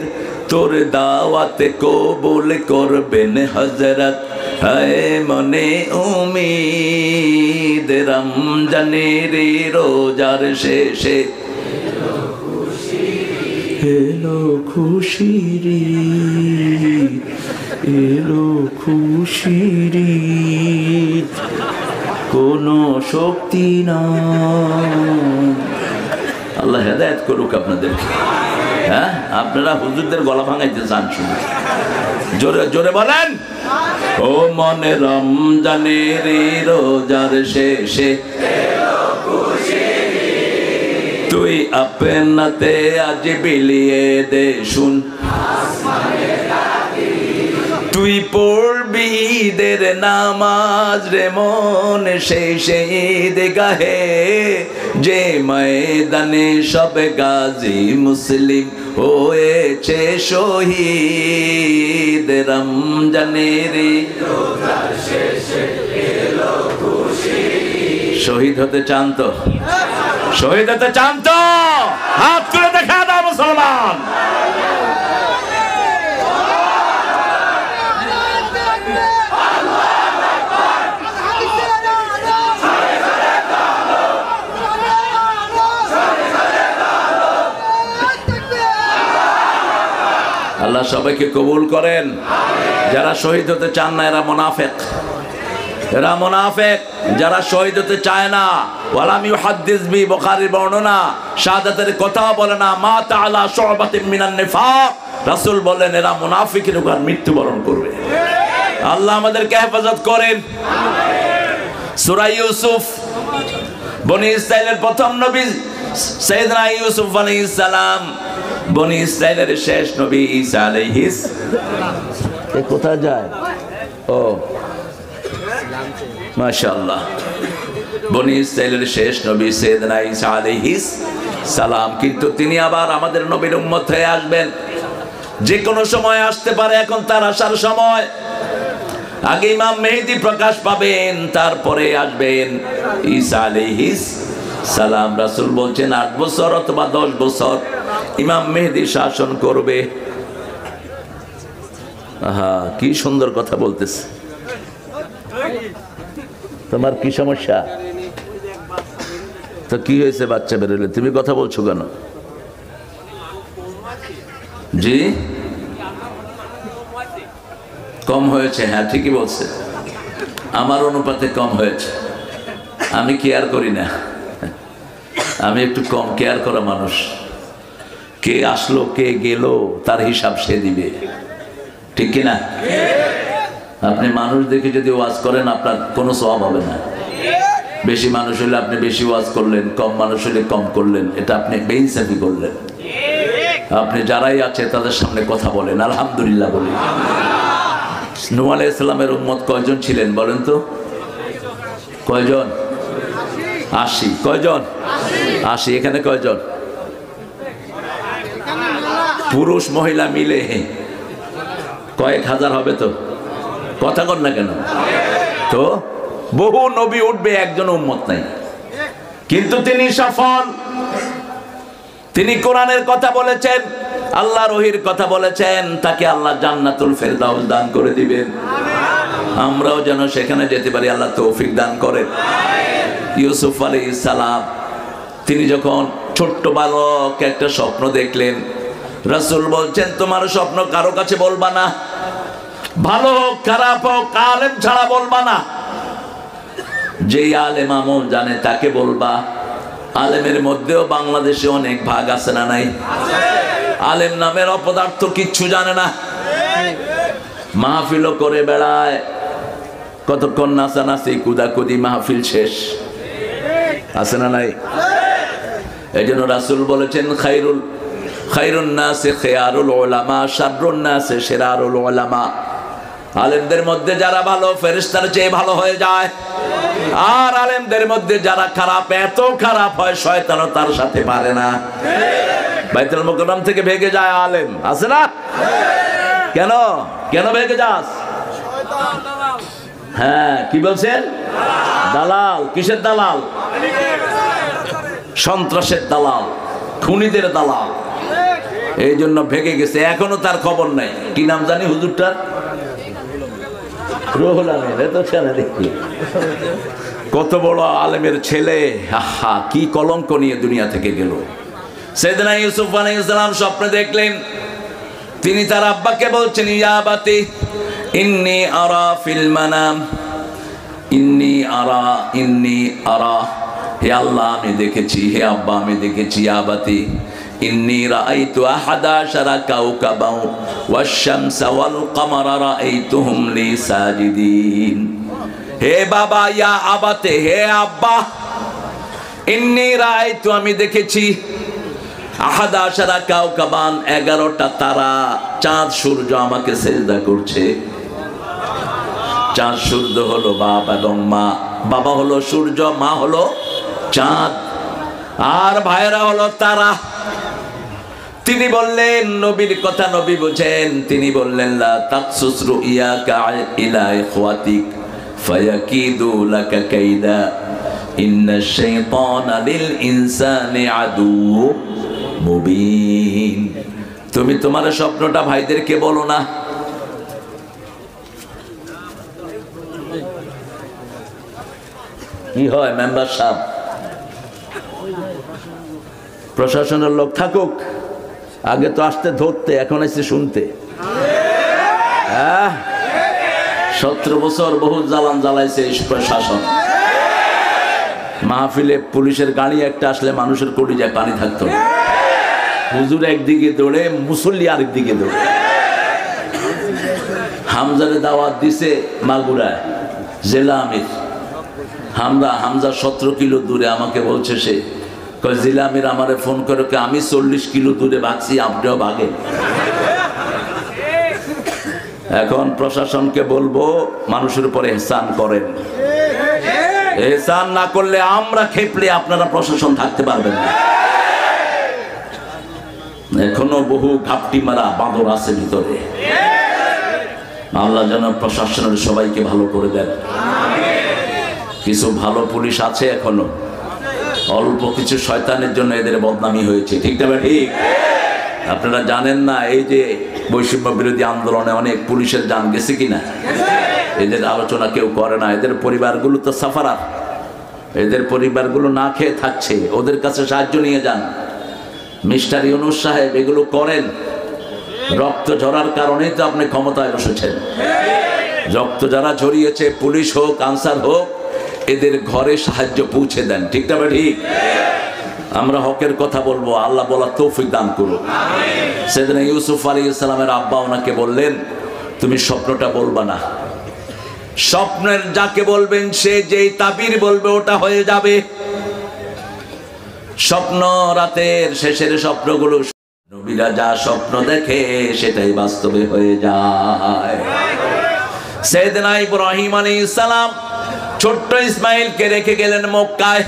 তোর দাওয়াতে কবুল করবেন হযরত, হায় মনে উম্মীদ। রমজানের রোজার শেষে এলো খুশির ঈদ, এলো খুশির ঈদ, কোনো শক্তি নাই। আল্লাহ হেদায়েত করুক আপনাদেরকে। হ্যাঁ, আপনারা হুজুরদের গলা ভাঙাইতে চান শুনে, জোরে জোরে বলেন। ও মনে রমজানের রোজার শেষে তুই আপনাতে আজ বিলিয়ে দে শুন। তুই পড়বি ঈদের নামাজ রে মন সেই ঈদ গাহে, যে ময়দানে সব গাজী মুসলিম হয়েছে শহীদ। রমজানের শহীদ হতে চান তো? শহীদ হতে চান তো? হাত তুলে দেখা দাও মুসলমান। আল্লাহ সবাইকে কবুল করেন। যারা শহীদ হতে চান না এরা মুনাফিক, এরা মুনাফিক। যারা শহীদ হতে চায় না, ওয়ালাম ইউহাদ্দিস বি, বুখারীর বর্ণনা, শাহাদাতের কথা বলে না, মা তাআলা শুবাতিন মিনান নিফাক, রাসূল বলেন এরা মুনাফিকের উপর মৃত্যুবরণ করবে। আল্লাহ আমাদেরকে হেফাজত করেন। সূরা ইউসুফ, বনি ইসরাইলের প্রথম নবী সাইয়েদনা ইউসুফ আলাইহিস সালাম বনি ইসরাইলের শেষ নবী ঈসা আলাইহিস এ কোথায় যায়? ও মাশাআল্লাহ, বনি ইসরাইলের শেষ নবী সাইয়েদনা ঈসা আলাইহিস সালাম। কিন্তু তিনি আবার আমাদের নবীর উম্মত হয়ে আসবেন, যে কোনো সময় আসতে পারে। এখন তার আসার সময়। আগে ইমাম মেহেদী প্রকাশ পাবেন, তারপরে আসবেন ঈসা আলাইহিস সালাম। রাসূল বলছেন 8 বছর অথবা 10 বছর ইমাম মেহেদী শাসন করবে। আহা, কি সুন্দর কথা বলতেছে। তোমার কি সমস্যা? তো কি হয়েছে বাচ্চা বেরোলে? তুমি কথা বলছো কেন? জি, কম হয়েছে। হ্যাঁ, ঠিকই বলছে, আমার অনুপাতে কম হয়েছে। আমি কেয়ার করি না, আমি একটু কম কেয়ার করা মানুষ। কে আসলো কে গেল তার হিসাব সে দিবে, ঠিক কিনা? আপনি মানুষ দেখে যদি ওয়াজ করেন আপনার কোনো সওয়াব হবে না। বেশি মানুষ হলে আপনি বেশি ওয়াজ করলেন, কম মানুষ হলে কম করলেন, এটা আপনি বেইনসাফি করলেন। আপনি যারাই আছে তাদের সামনে কথা বলেন, আলহামদুলিল্লাহ বলেন। নূহ আলাইহিস সালামের উম্মত কয়জন ছিলেন বলেন তো? কয়জন? 80। কয়জন? 80। এখানে কয়জন? পুরুষ মহিলা মিলে কয়েক হাজার হবে তো? কথা কর না কেন? তো বহু নবী উঠবে, একজন উম্মত নাই। কিন্তু তিনি সফল। তিনি কোরআনের কথা বলেছেন, আল্লাহর ওহীর কথা বলেছেন, তাকে আল্লাহ জান্নাতুল ফেরদাউস দান করে দিবেন। আমরাও যেন সেখানে যেতে পারি, আল্লাহ তৌফিক দান করেন। ইউসুফ আলাইহিস সালাম তিনি যখন ছোট্ট বালক একটা স্বপ্ন দেখলেন, রাসূল বলছেন তোমার স্বপ্ন কারো কাছে বলবা না, ভালো হোক খারাপ হোক, আলেম ছাড়া বলবা না। যেই আলেম আমল জানে তাকে বলবা। আলেমের মধ্যেও বাংলাদেশে অনেক ভাগ আছে না নাই? আলেম নামের অপদার্থ কিচ্ছু জানে না, মাহফিলও করে বেড়ায়, কতক্ষণ নাচানাচি কুদাকুদি, মাহফিল শেষ। আছে না নাই? এই জন্য রাসূল বলেছেন খায়রুন নাসি খিয়ারুল উলামা শাররুন নাসি শিরারুল উলামা। আলেমদের মধ্যে যারা ভালো ফেরেশতার চেয়ে ভালো হয়ে যায়, আর আলেমদের মধ্যে যারা খারাপ এত খারাপ হয় শয়তানও তার সাথে পারে না। বাইতুল মুকাররম থেকে ভেগে যায় আলেম, আছে না? কেন কেন ভেগে যাস? হ্যাঁ, কি বলছেন? দালাল। কিসের দালাল? সন্ত্রাসের দালাল, খুনিদের দালাল। এই জন্য ভেগে গেছে, এখনো তার খবর নাই। কি নাম জানি হুজুরটার? রুহুল আমিন। এত ছেলে দেখি কত বড় আলেমের ছেলে, আহা কি কলঙ্ক নিয়ে দুনিয়া থেকে গেল। সাইয়েদনা ইউসুফ আলাইহিস সালাম স্বপ্নে দেখলেন, তিনি তার আব্বাকে বলছেন ইয়া আবাতি ইন্নী আরা ফিল মানাম, ইন্নী আরা, হে আল্লাহ আমি দেখেছি, হে আব্বা আমি দেখেছি। ইয়া আবাতি ইন্নী রাআইতু 11 কাওকাবাও ওয়াশ-শামসা ওয়াল কামারা রাআইতুহুম লি সাজিদিন। হে বাবা, ইয়া আবাতে, হে আব্বা, ইন্নী রাআইতু আমি দেখেছি 11 কাওকাবান 11টা তারা, চাঁদ সূর্য আমাকে সিজদা করছে। চাঁদ সূর্য হলো বাপ এবং মা, বাবা হলো সূর্য, মা হলো চাঁদ, আর ভাইরা হলো তারা। তিনি বললেন, নবীর কথা নবী বুঝেন, তিনি বললেন লা তাকসুস রুইয়াকা ইলা ইখওয়াতিক ফায়াকিদু লাকা কাইদা ইন্নাশ শাইতানা লিল ইনসানি আদুউম মুবিন। তুমি তোমার স্বপ্নটা ভাইদেরকে বলো না। কি হয় মেম্বার সাহেব? প্রশাসনের লোক থাকুক, আগে তো আসতে ধরতে, এখন এসে শুনতে। 17 বছর বহু জ্বালান জ্বালাইছে এই প্রশাসন। মাহফিলে পুলিশের গাড়ি একটা আসলে মানুষের কলিজায় পানি থাকতো না। হুজুর একদিকে দৌড়ে, মুসল্লি আরেক দিকে দৌড়ে। হামজারে দাওয়াত দিছে মাগুরায়, জেলা আমির। হামজা 17 কিলো দূরে, আমাকে বলছে সে জিলামির আমারে ফোন করে আমি 40 কিলো দূরে ভাগছি, আপনিও ভাগেন। এখন প্রশাসনকে বলবো মানুষের উপরে এহসান করেন। এহসান না করলে আমরা খেপলে আপনারা প্রশাসন থাকতে পারবেন না। এখনো বহু ঘাপটি মারা বাঁদর আছে ভিতরে। আল্লাহ যেন প্রশাসনের সবাইকে ভালো করে দেন। কিছু ভালো পুলিশ আছে এখনো, অল্প কিছু শয়তানের জন্য এদের বদনামি হয়েছে, ঠিক না ঠিক? আপনারা জানেন না এই যে বৈষম্য বিরোধী আন্দোলনে অনেক পুলিশের জান গেছে কিনা, এদের আলোচনা কেউ করে না। এদের পরিবারগুলো তো সাফারার, এদের পরিবারগুলো না খেয়ে থাকছে, ওদের কাছে সাহায্য নিয়ে যান। মিস্টার ইউনূস সাহেব এগুলো করেন, রক্ত ঝরার কারণেই তো আপনি ক্ষমতায় বসেছেন। রক্ত যারা ঝরিয়েছে, পুলিশ হোক আনসার হোক, এদের ঘরে সাহায্য পৌঁছে দেন, ঠিক না ঠিক? আমরা হকের কথা বলবো, আল্লাহ বলার তৌফিক দান করুন। সেদিন ইউসুফ আলাইহিস সালামের আব্বা ওনাকে বললেন, তুমি স্বপ্নটা বলবা না, স্বপ্নের যাকে বলবেন সে যেই তাবির বলবে ওটা হয়ে যাবে। স্বপ্ন রাতের শেষের স্বপ্নগুলো, নবীরা যা স্বপ্ন দেখে সেটাই বাস্তবে হয়ে যায়। সেদিন ইব্রাহিম আলাইহিস সালাম ছোট্ট ইসমাইলকে রেখে গেলেন মক্কায়।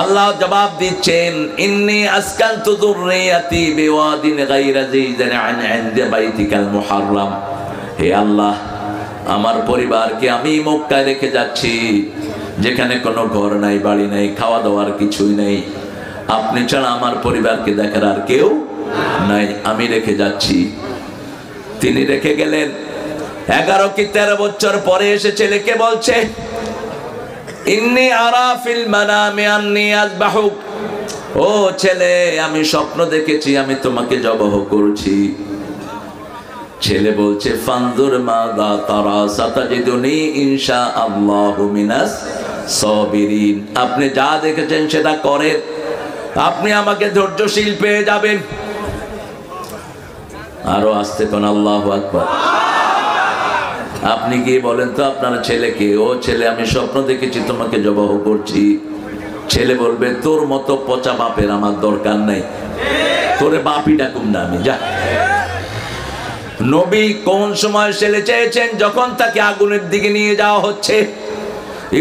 আল্লাহ জবাব দিচ্ছেন, ইন্নী আসকানতু যুররিয়াতি বিওয়াদিন গায়রা যী জার'আন ইনদা বাইতিকাল মুহাররাম। হে আল্লাহ, আমার পরিবারকে আমি মক্কায় রেখে যাচ্ছি, যেখানে কোনো ঘর নাই, বাড়ি নাই, খাওয়া দাওয়ার কিছুই নেই। আপনি ছাড়া আমার পরিবারকে দেখার আর কেউ নাই, আমি রেখে যাচ্ছি। তিনি রেখে গেলেন। 11 কি 13 বছর পরে এসে ছেলেকে বলছে, ইন্নী আরা ফিল মানামি আন্নী আযবাহুক। ও ছেলে, আমি স্বপ্ন দেখেছি আমি তোমাকে জবাহ করছি। ছেলে বলছে, ফানজুর মাযা তারা সাতাজিদুনি ইনশাআল্লাহু মিনাস সাবিরিন। আপনি যা দেখেছেন সেটা করেন, আপনি আমাকে ধৈর্যশীল পেয়ে যাবেন। আরো আসতে কোন আল্লাহু আকবার। আপনি কি বলেন তো আপনার ছেলেকে, ও ছেলে আমি স্বপ্ন দেখেছি তোমাকে জবাহ করছি। ছেলে বলবে, তোর মতো পচা বাপের আমার দরকার নাই, তোরে বাপই ডাকুম না আমি, যা। নবী কোন সময় ছেলে চেয়েছেন? যখন তাকে আগুনের দিকে নিয়ে যাওয়া হচ্ছে।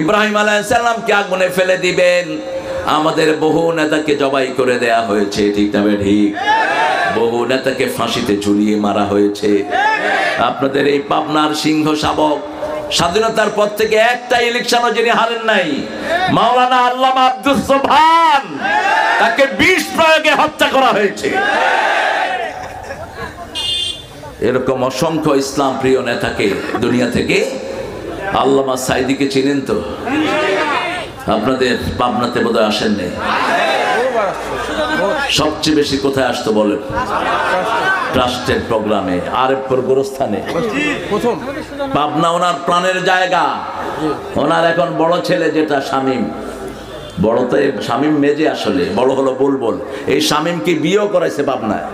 ইব্রাহিম আলাইহিস সালামকে আগুনে ফেলে দিবেন। আমাদের বহু নেতাকে জবাই করে দেয়া হয়েছে, ঠিক না ঠিক? বহু নেতাকে ফাঁসিতে ঝুলিয়ে মারা হয়েছে। আপনাদের এই পাবনার সিংহ শাবক, স্বাধীনতার পর থেকে একটা ইলেকশনও যিনি হারেন নাই, মাওলানা আল্লামা আব্দুস সোবহান, তাকে বিষ প্রয়োগে হত্যা করা হয়েছে। এরকম অসংখ্য ইসলাম প্রিয় নেতাকে দুনিয়া থেকে, আল্লামা সাইদিকে চিনেন তো? আপনাদের পাবনাতে বোধহয় আসেন নাই। সবচেয়ে বেশি কোথায় আসতো বলেন? ট্রাস্টেড প্রোগ্রামে, আরেকপুর গোরস্থানে। পাবনা ওনার প্রাণের জায়গা। ওনার এখন বড় ছেলে যেটা শামীম, বড় তো শামীম মেজে, আসলে বড় হলো বুলবুল। এই শামীমকে বিয়েও করাইছে পাবনায়।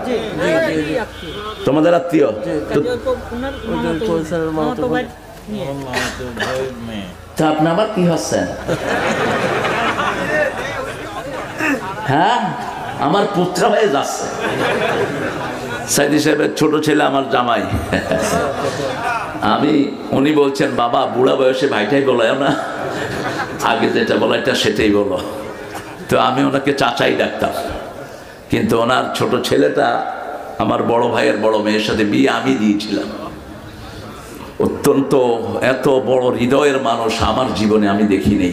তোমাদের আত্মীয়? তা আপনি আবার কি হচ্ছেন? হ্যাঁ, আমার পুত্র হয়ে যাচ্ছে। সাইদি সাহেবের ছোট ছেলে আমার জামাই। উনি বলছেন, বাবা বুড়া বয়সে ভাইটাই বলো না, আগে যেটা বলো এটা সেটাই বলো। তো আমি ওনাকে চাচাই ডাকতাম, কিন্তু ওনার ছোট ছেলেটা আমার বড় ভাইয়ের বড় মেয়ের সাথে বিয়ে আমি দিয়েছিলাম। অত্যন্ত এত বড় হৃদয়ের মানুষ আমার জীবনে আমি দেখিনি।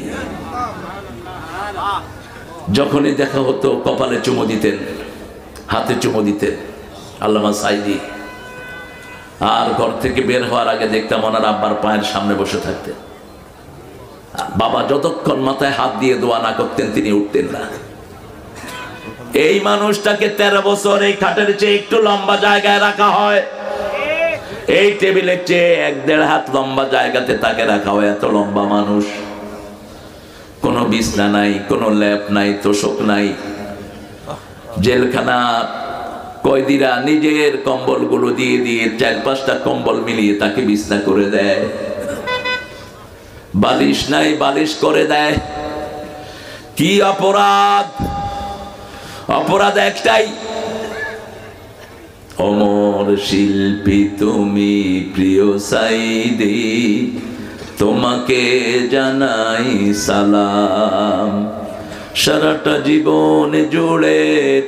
যখনই দেখা হতো কপালে চুমো দিতেন, হাতে চুমো দিতেন আল্লামা সাইদি। আর ঘর থেকে বের হওয়ার আগে দেখতাম ওনার আব্বার পায়ের সামনে বসে থাকতেন। বাবা যতক্ষণ মাথায় হাত দিয়ে দোয়া না করতেন তিনি উঠতেন না। এই মানুষটাকে 13 বছর এই খাটের চেয়ে একটু লম্বা জায়গায় রাখা হয়, এই টেবিলের চেয়ে 1-1.5 হাত লম্বা জায়গাতে তাকে রাখা হয়। এত লম্বা মানুষ, কোনো বিছনা নাই, কোনো ল্যাপ নাই, তোষক নাই। জেলখানা কয়েদিরা নিজের কম্বলগুলো দিয়ে দিয়ে 4-5টা কম্বল মিলিয়ে তাকে বিছনা করে দেয়। বালিশ নাই, বালিশ করে দেয়। কি অপরাধ! অপরাধ একটাই, অমর শিল্পী তুমি প্রিয় সাইদি, তোমাকে জানাই সালাম। সারাটা জীবন জুড়ে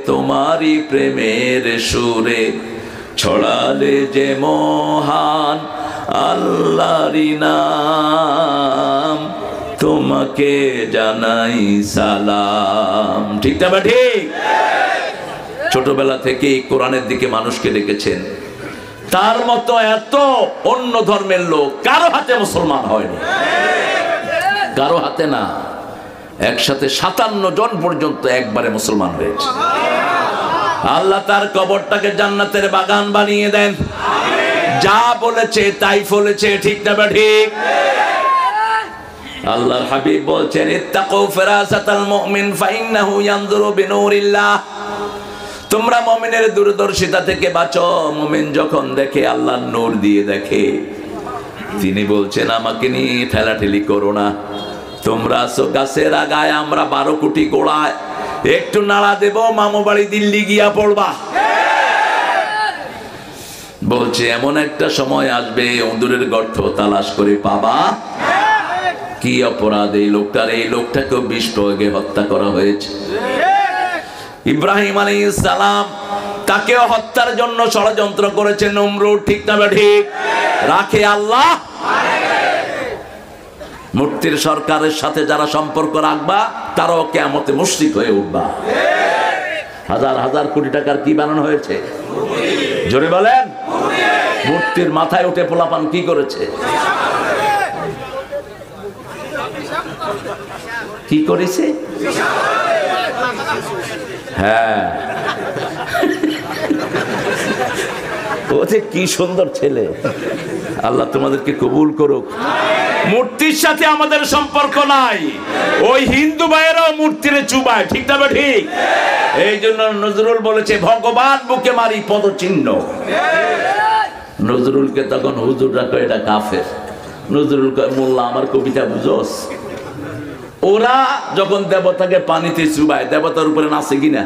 তোমারই প্রেমের সুরে ছড়ালে যে মহান আল্লাহরই নাম, তোমাকে জানাই সালাম। ঠিক না ঠিক? ছোটবেলা থেকে কোরআনের দিকে মানুষকে ডেকেছেন, তার মতো এত অন্য ধর্মের লোক কারো হাতে মুসলমান হয়নি, কারো হাতে না। একসাথে 57 জন পর্যন্ত একবারে মুসলমান হয়েছে। আল্লাহ তার কবরটাকে জান্নাতের বাগান বানিয়ে দেন। যা বলেছে তাই ফলেছে। ঠিক না ঠিক? আল্লাহর হাবিব বলছেন, ইত্তাকু ফিরাসাতাল মুমিন ফাইন্নাহু ইয়ানজুরু বিনূরিল্লাহ। তোমরা মুমিনের দূরদর্শিতা থেকে বাঁচো। মুমিন যখন দেখে আল্লাহর নূর দিয়ে দেখে। তিনি বলছেন, আমাকে নিয়ে ঠেলাঠেলি করো না। তোমরা আছো গাছের আগায়, আমরা 12 কোটি গোড়ায়। একটু নাড়া দেব, মামু বাড়ি দিল্লি গিয়া পড়বা। বলছে এমন একটা সময় আসবে, অন্দরের গর্ত তালাশ করে পাবা। কি অপরাধ এই লোকটার? এই লোকটাকেও বিষ প্রয়োগে হত্যা করা হয়েছে। ইব্রাহিম আলাইহিস সালাম তাকেও হত্যার জন্য ষড়যন্ত্র করেছে নমরুদ। ঠিক না ঠিক? রাখে আল্লাহ। মূর্তির সরকারের সাথে যারা সম্পর্ক রাখবা তারাও কিয়ামতে মুশরিক হয়ে উঠবা। হাজার হাজার কোটি টাকার কি বানানো হয়েছে? জোরে বলেন। মূর্তির মাথায় উঠে পোলাপান কি করেছে? কি করেছে? হ্যাঁ, ও যে কি সুন্দর ছেলে। আল্লাহ তোমাদেরকে কবুল করুক। মূর্তির সাথে আমাদের সম্পর্ক নাই। ওই হিন্দু ভাইয়েরাও মূর্তিরে চুবায়। ঠিক না ঠিক? এই জন্য নজরুল বলেছে, ভগবান বুকে মারি পদচিহ্ন। নজরুলকে তখন হুজুররা কয় এটা কাফের। নজরুল কয়, মোল্লা আমার কবিতা বুঝোস? ওরা যখন দেবতাকে পানিতে চুবায়, দেবতার উপরে নাচে কিনা?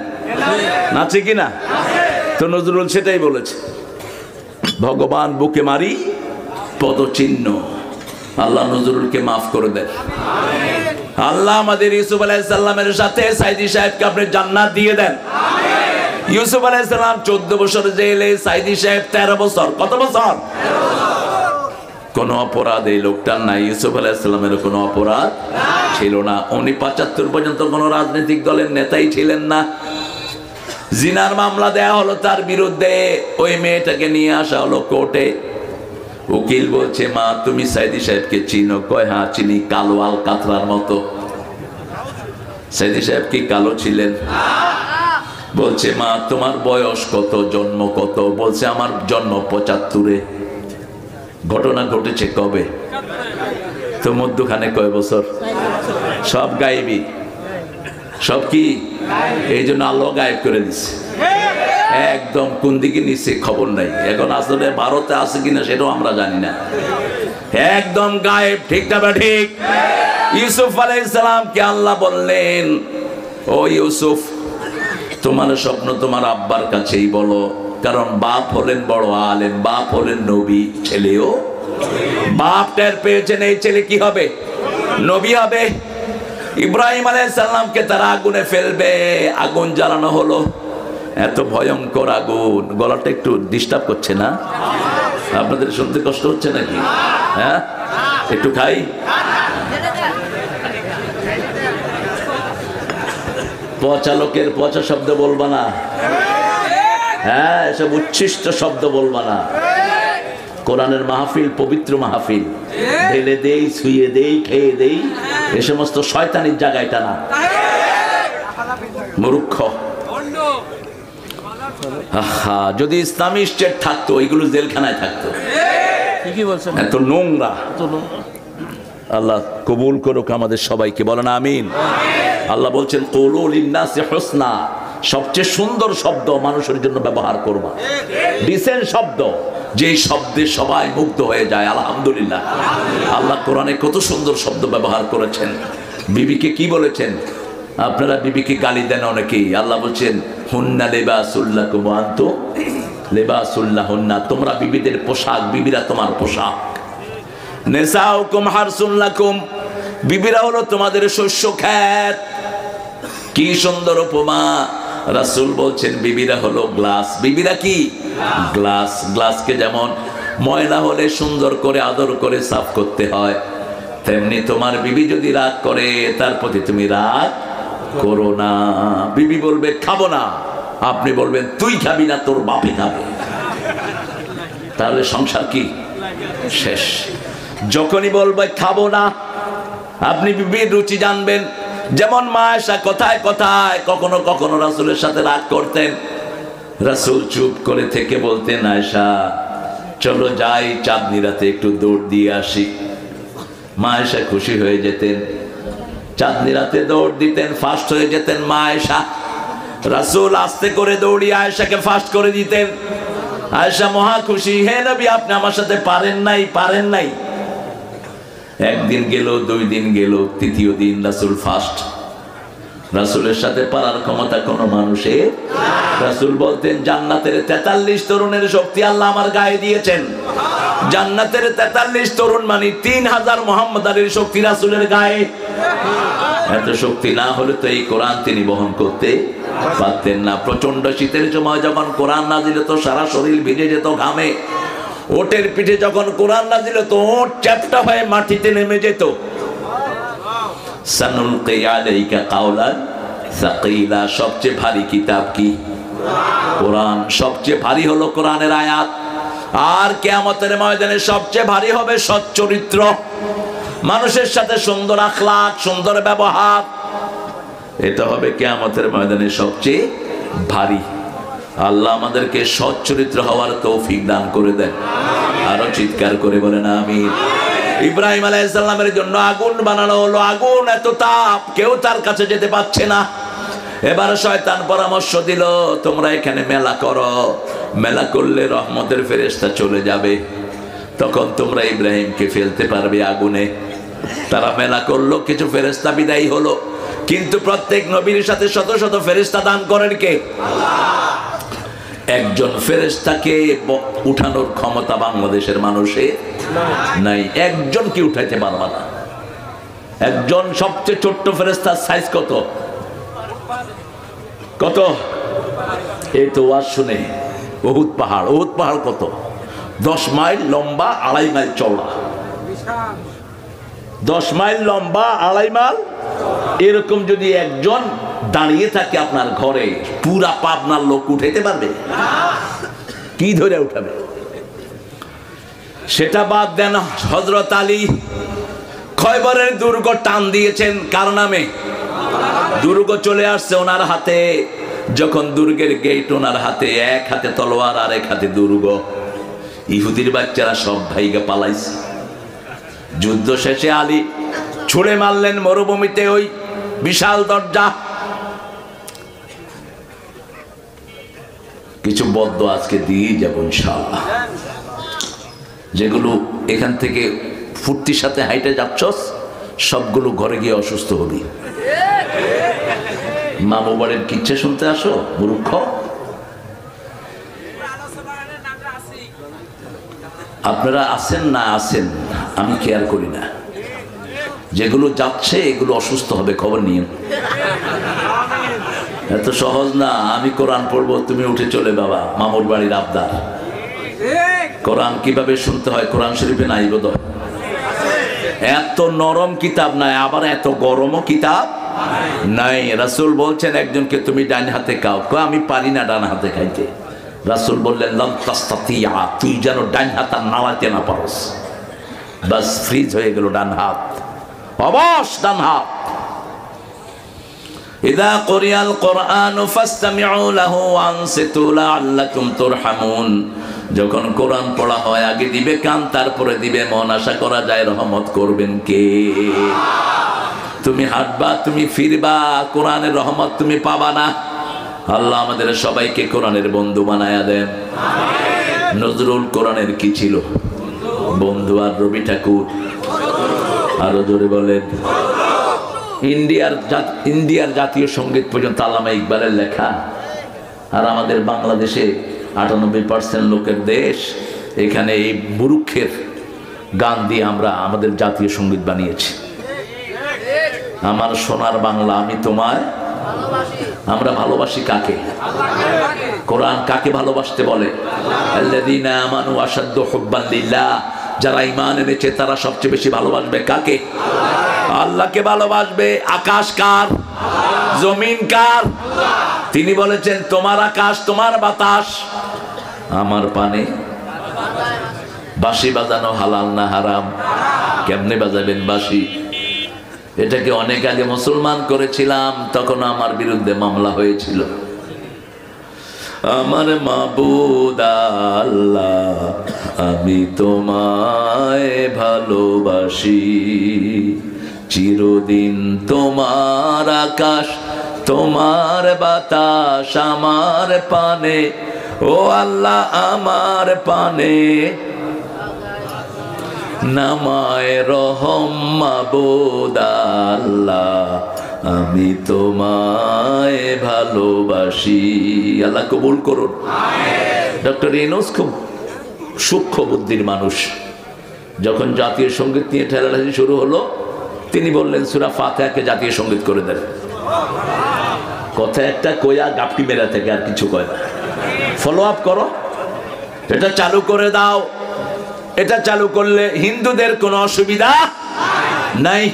নাচে কিনা? তো নজরুল সেটাই বলেছে, ভগবান বুকে মারি পদচিহ্ন। আল্লাহ নজরুলকে মাফ করে দেন। আল্লাহ আমাদের ইউসুফ আলাইহিস সালামের সাথে সাইদি সাহেবকে আপনি জান্নাত দিয়ে দেন। ইউসুফ আলাইহিস সালাম 14 বছর জেলে, সাইদি সাহেব 13 বছর। কত বছর? কোন অপরাধ এই লোকটার নাই। ইউসুফ আলাইহিস সালামের কোনো অপরাধ ছিল না। উনি 75 পর্যন্ত কোন রাজনৈতিক দলের নেতাই ছিলেন না। জিনার মামলা দেয়া হলো তার বিরুদ্ধে। ওই মেয়েটাকে নিয়ে আসা হলো কোর্টে। উকিল বলছে, মা তুমি সাইদি সাহেবকে চিনো? কয় হ্যাঁ চিনি, কালো আল কাতরার মতো। সাইদি সাহেব কি কালো ছিলেন? বলছে, মা তোমার বয়স কত, জন্ম কত? বলছে, আমার জন্ম 75-এ। ঘটনা ঘটেছে কবে? তো মধ্যখানে কয় বছর? সব গায়েবী, সব কি? এই জন্য আল্লাহ গায়েব করে দিচ্ছে। একদম কোন দিকে নিচ্ছে খবর নাই। এখন আসলে ভারতে আছে কিনা সেটাও আমরা জানি না। একদম গায়েব। ঠিক না ঠিক? ইউসুফ আলাইহিস সালামকে আল্লাহ বললেন, ও ইউসুফ, তোমার স্বপ্ন তোমার আব্বার কাছেই বলো, কারণ বাপ হলেন বড় আলেম, বাপ হলেন নবী, ছেলেও বাপ টের পেয়েছেন এই ছেলে কি হবে? নবী হবে। ইব্রাহিম আলাইহিস সালামকে তারা আগুনে ফেলবে, আগুন জ্বালানো হলো। এত ভয়ঙ্কর আগুন। গলাটা একটু ডিস্টার্ব করছে না? আপনাদের শুনতে কষ্ট হচ্ছে নাকি? হ্যাঁ, একটু খাই। পচা লোকের পচা শব্দ বলবা না। হ্যাঁ, এসব উচ্ছিষ্ট শব্দ বলবা না। কোরআনের মাহফিল পবিত্র মাহফিল। ঢেলে দেই, ছুঁয়ে দেই, খেয়ে দেই, এ সমস্ত শয়তানির জায়গায় টানা। মূর্খ। আহা, যদি ইসলামী স্টেট থাকতো ওইগুলো জেলখানায় থাকতো। এত নোংরা। আল্লাহ কবুল করুক আমাদের সবাইকে, বলেন আমিন। আল্লাহ বলছেন, কুলু লিন্নাসি হুসনা, সবচেয়ে সুন্দর শব্দ মানুষের জন্য ব্যবহার করবা। ডিসেন্ট শব্দ, যে শব্দে সবাই মুগ্ধ হয়ে যায়। আলহামদুলিল্লাহ, আল্লাহ কোরআনে কত সুন্দর শব্দ ব্যবহার করেছেন। বিবিকে কি বলেছেন? আপনারা বিবিকে গালি দেন অনেকেই। আল্লাহ বলছেন হুন্না লিবাসুল লাকুম ওয়া আনতুম লিবাসুল লাহুন্না, তোমরা বিবিদের পোশাক, বিবিরা তোমার পোশাক। নিসাউকুম হারসুন লাকুম, বিবিরা হলো তোমাদের শস্য ক্ষেত। কি সুন্দর উপমা! রাসূল বলছেন বিবিরা হলো গ্লাস। বিবিরা কি? গ্লাস। গ্লাসকে যেমন ময়লা হলে সুন্দর করে আদর করে সাফ করতে হয়, তেমনি তোমার বিবি যদি রাগ করে তার প্রতি তুমি রাগ করো না। বিবি বলবে খাবো না, আপনি বলবেন তুই খাবি না, তোর বাপে খাবে, তাহলে সংসার কি শেষ। যখনই বলবে খাবো না, আপনি বিবির রুচি জানবেন। যেমন মা আয়েশা কথায় কথায় কখনো কখনো রাসূলের সাথে রাগ করতেন, রাসূল চুপ করে থেকে বলতেন আয়েশা চলো যাই চাঁদনি রাতে একটু দৌড় দিয়ে আসি। মা আয়েশা খুশি হয়ে যেতেন, চাঁদনি রাতে দৌড় দিতেন, ফার্স্ট হয়ে যেতেন মা আয়েশা। রাসূল আস্তে করে দৌড়িয়ে আয়েশাকে ফার্স্ট করে দিতেন। আয়েশা মহা খুশি, হে নবী আপনি আমার সাথে পারেন নাই। একদিন গেল, 2 দিন গেল, 3য় দিন রাসূল ফার্স্ট। রাসূলের সাথে পারার ক্ষমতা কোনো মানুষের। রাসূল বলতেন জান্নাতের 43 তরুণের শক্তি আল্লাহ আমার গায়ে দিয়েছেন। জান্নাতের 43 তরুণ মানে 3000 মুহাম্মদ আলীর শক্তি রাসূলের গায়ে। এত শক্তি না হলে তো এই কোরআন তিনি বহন করতে পারতেন না। প্রচন্ড শীতের সময় যখন কোরআন নাজিল হতো সারা শরীর ভিজে যেত ঘামে। ওটের পিঠে যখন কোরআন নাজিল হতো ওট চ্যাপ্টা হয়ে মাটিতে নেমে যেত। সানুলকি আলাইকা কাওলান সাকিলা, সবচেয়ে ভারী কিতাব কি? কোরআন। সবচেয়ে ভারী হলো কোরআনের আয়াত। আর কিয়ামতের ময়দানে সবচেয়ে ভারী হবে সৎ চরিত্র, মানুষের সাথে সুন্দর আখলাক, সুন্দর ব্যবহার। এটা হবে কিয়ামতের ময়দানে সবচেয়ে ভারী। আল্লাহ আমাদেরকে সৎ চরিত্র হওয়ার তৌফিক দান করে দেন। আরো চিৎকার করে বলেন আমিন। ইব্রাহিম আলাইহিস সালামের জন্য আগুন বানানো হলো, আগুন এত তাপ কেউ তার কাছে যেতে পারছে না। এবার শয়তান পরামর্শ দিল তোমরা এখানে মেলা করো, মেলা করলে রহমতের ফেরেশতা চলে যাবে, তখন তোমরা ইব্রাহিমকে ফেলতে পারবে আগুনে। তারা মেলা করলো, কিছু ফেরেশতা বিদায়ী হলো, কিন্তু প্রত্যেক নবীর সাথে শত শত ফেরেশতা দান করেন কে? আল্লাহ। একজন ফেরেশতাকে উঠানোর ক্ষমতা বাংলাদেশের মানুষের নাই। একজন কি উঠাইতে পারবা না। একজন সবচেয়ে ছোট্ট ফেরেশতার সাইজ কত? কত? এই তো ওয়াজ শুনে উহুদ পাহাড়। উহুদ পাহাড় কত? 10 মাইল লম্বা, 2.5 মাইল চওড়া। 10 মাইল লম্বা, 2.5 মাইল। এরকম যদি একজন দাঁড়িয়ে থাকে আপনার ঘরে, পুরা পাবনার লোক উঠাইতে পারবে? কি ধরে উঠাবে? সেটা বাদ দেন। হযরত আলী খয়বরের দুর্গ টান দিয়েছেন কার নামে? দুর্গ চলে আসছে ওনার হাতে। যখন দুর্গের গেট ওনার হাতে, এক হাতে তলোয়ার আর এক হাতে দুর্গ, ইহুদির বাচ্চারা সব ভাইগা পালাইছে। যুদ্ধ শেষে আলী ছুড়ে মারলেন মরুভূমিতে ওই বিশাল দরজা। কিছু বদ্ধ আজকে দিয়ে যাবো ইনশাআল্লাহ, যেগুলো এখান থেকে ফুর্তির সাথে হাইটে যাচ্ছস সবগুলো ঘরে গিয়ে অসুস্থ হবি। মামু বাড়ির কিচ্ছা শুনতে আসো মূর্খ। আপনারা আছেন না আছেন আমি কেয়ার করি না, যেগুলো যাচ্ছে এগুলো অসুস্থ হবে, খবর নিয়ে। এত সহজ না। আমি কোরআন পড়বো, তুমি উঠে চলে বাবা মামুর বাড়ির আবদার। কোরআন কিভাবে শুনতে হয় কোরআন শরীফে নাই বোধহয়। এত নরম কিতাব নাই, আবার এত গরমও কিতাব নাই। রাসূল বলছেন একজনকে তুমি ডান হাতে খাও, আমি পারি না ডান হাতে খাইতে। রাসূল বললেন লাম তাস্তাতিয়া, তুই যেন ডান হাত আর নাড়াতে না পারস। বাস ফ্রিজ হয়ে গেল ডান হাত, অবশ ডান হাত। ইযা কুরিয়াল কুরআনু ফাসতামিউ লাহু ওয়া আনসিতু লাআল্লাকুম তুরহামুন। যখন কোরআন পড়া হয় আগে দিবে কান, তারপরে দিবে মন। আশা করা যায় রহমত করবেন কে? তুমি হাঁটবা, তুমি ফিরবা, কোরআনের রহমত তুমি পাবা না। আল্লাহ আমাদের সবাইকে কোরআনের বন্ধু বানায়া দেন। নজরুল কোরআনের কি ছিল? বন্ধু। আর রবি ঠাকুর? আরো জোরে বলেন। ইন্ডিয়ার জাতীয় সঙ্গীত পর্যন্ত আল্লামা ইকবালের লেখা। আর আমাদের বাংলাদেশে 98% লোকের দেশ, এখানে এই মুরুক্ষের গান দিয়ে আমরা আমাদের জাতীয় সঙ্গীত বানিয়েছি। আমার সোনার বাংলা আমি তোমায়, আমরা ভালোবাসি কাকে? কোরআন কাকে ভালোবাসতে বলে? আল্লাযীনা আমানু আশাদ্দু হুব্বান লিল্লাহ, যারা ঈমান এনেছে তারা সবচেয়ে বেশি ভালোবাসবে কাকে? আল্লাহকে ভালোবাসবে। আকাশ কার? জমিন কার? তিনি বলেছেন তোমার আকাশ, তোমার বাতাস, আমার পানে। বাঁশি বাজানো হালাল না হারাম? কেমনে বাজাবেন বাঁশি? এটাকে অনেক আগে মুসলমান করেছিলাম, তখন আমার বিরুদ্ধে মামলা হয়েছিল। আমার মাবুদ আল্লাহ, আমি তোমায় ভালোবাসি, চিরদিন তোমার আকাশ, তোমার বাতাস আমার পানে, ও আল্লাহ আমার পানে নামায় রহম মাবুদ আল্লাহ, আমি তোমায় ভালোবাসি। আল্লাহ কবুল করুন। ডক্টর ইউনূস খুব সূক্ষ্ম বুদ্ধির মানুষ। যখন জাতীয় সঙ্গীত নিয়ে ঠেলাঠেলি শুরু হলো, তিনি বললেন সূরা ফাতিহাকে জাতীয় সঙ্গীত করে দেন। কথা একটা কইয়া গাপটি মেরা থেকে আর কিছু কয় না। ফলো আপ করো, এটা চালু করে দাও। এটা চালু করলে হিন্দুদের কোনো অসুবিধা নাই।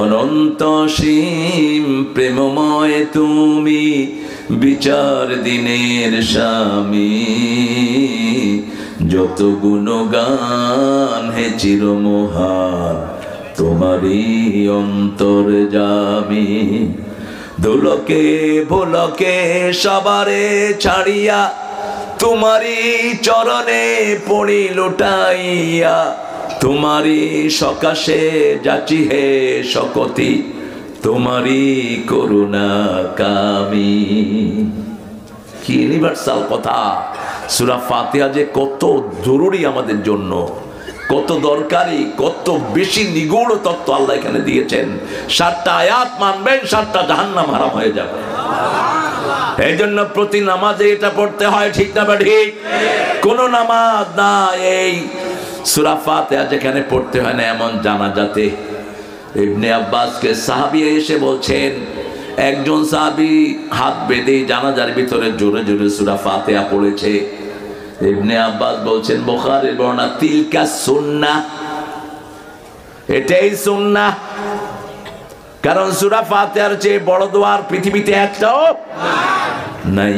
অনন্ত সীম প্রেমময় তুমি, বিচার দিনের স্বামী, যত গুণগান হে চিরমহান, তোমারই অন্তর্যামী। দুলকে ভুলকে সবারে ছাড়িয়া, তোমারই চরণে পড়ি লুটাইয়া, তোমারই সকাশে যাচি হে শকতি, তোমারই করুণা কামি। কি ইউনিভার্সাল কথা! সূরা ফাতিহা যে কত জরুরি আমাদের জন্য, কত দরকারি, কত বেশি নিগূঢ় তত্ত্ব আল্লাহ এখানে দিয়েছেন। 7টা আয়াত মানবেন, 7টা জাহান্নাম হারাম হয়ে যাবে। এই জন্য প্রতি নামাজে এটা পড়তে হয়, ঠিক না ঠিক? কোন নামাজ না এই সূরা ফাতিহা যেখানে পড়তে হয় না এমন জানাজাতে। ইবনে আব্বাসকে সাহাবী এসে বলছেন, একজন সাহাবী হাত বেঁধে জানাজার ভিতরে জোরে জোরে সূরা ফাতিহা পড়েছে। ইবনে আব্বাস বলছেন, বুখারীর বর্ণনা, তিলকা সুন্নাহ, এটাই সুন্নাহ। কারণ সূরা ফাতিহার চেয়ে বড় দোয়া পৃথিবীতে একটাও নাই।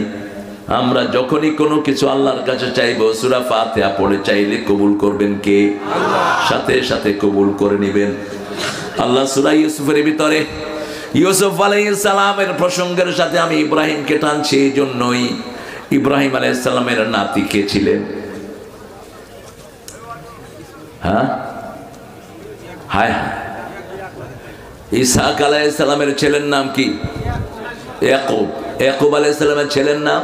আমরা যখনই কোনো কিছু আল্লাহর কাছে চাইবো, সূরা ফাতিহা পড়ে চাইলে কবুল করবেন কে? সাথে সাথে কবুল করে নেবেন। আল্লাহ সূরা ইউসুফের ভিতরে ইউসুফ আলাইহিস সালামের প্রসঙ্গের সাথে আমি ইব্রাহিমকে টানছি, এই জন্যই ইব্রাহিম আলাইহিস সালামের নাতি কে ছিলেন? হ্যাঁ, হায় হায়, ইসহাক আলাইহিস সালামের ছেলের নাম কি? ইয়াকুব। ইয়াকুব আলাইহিস সালামের ছেলের নাম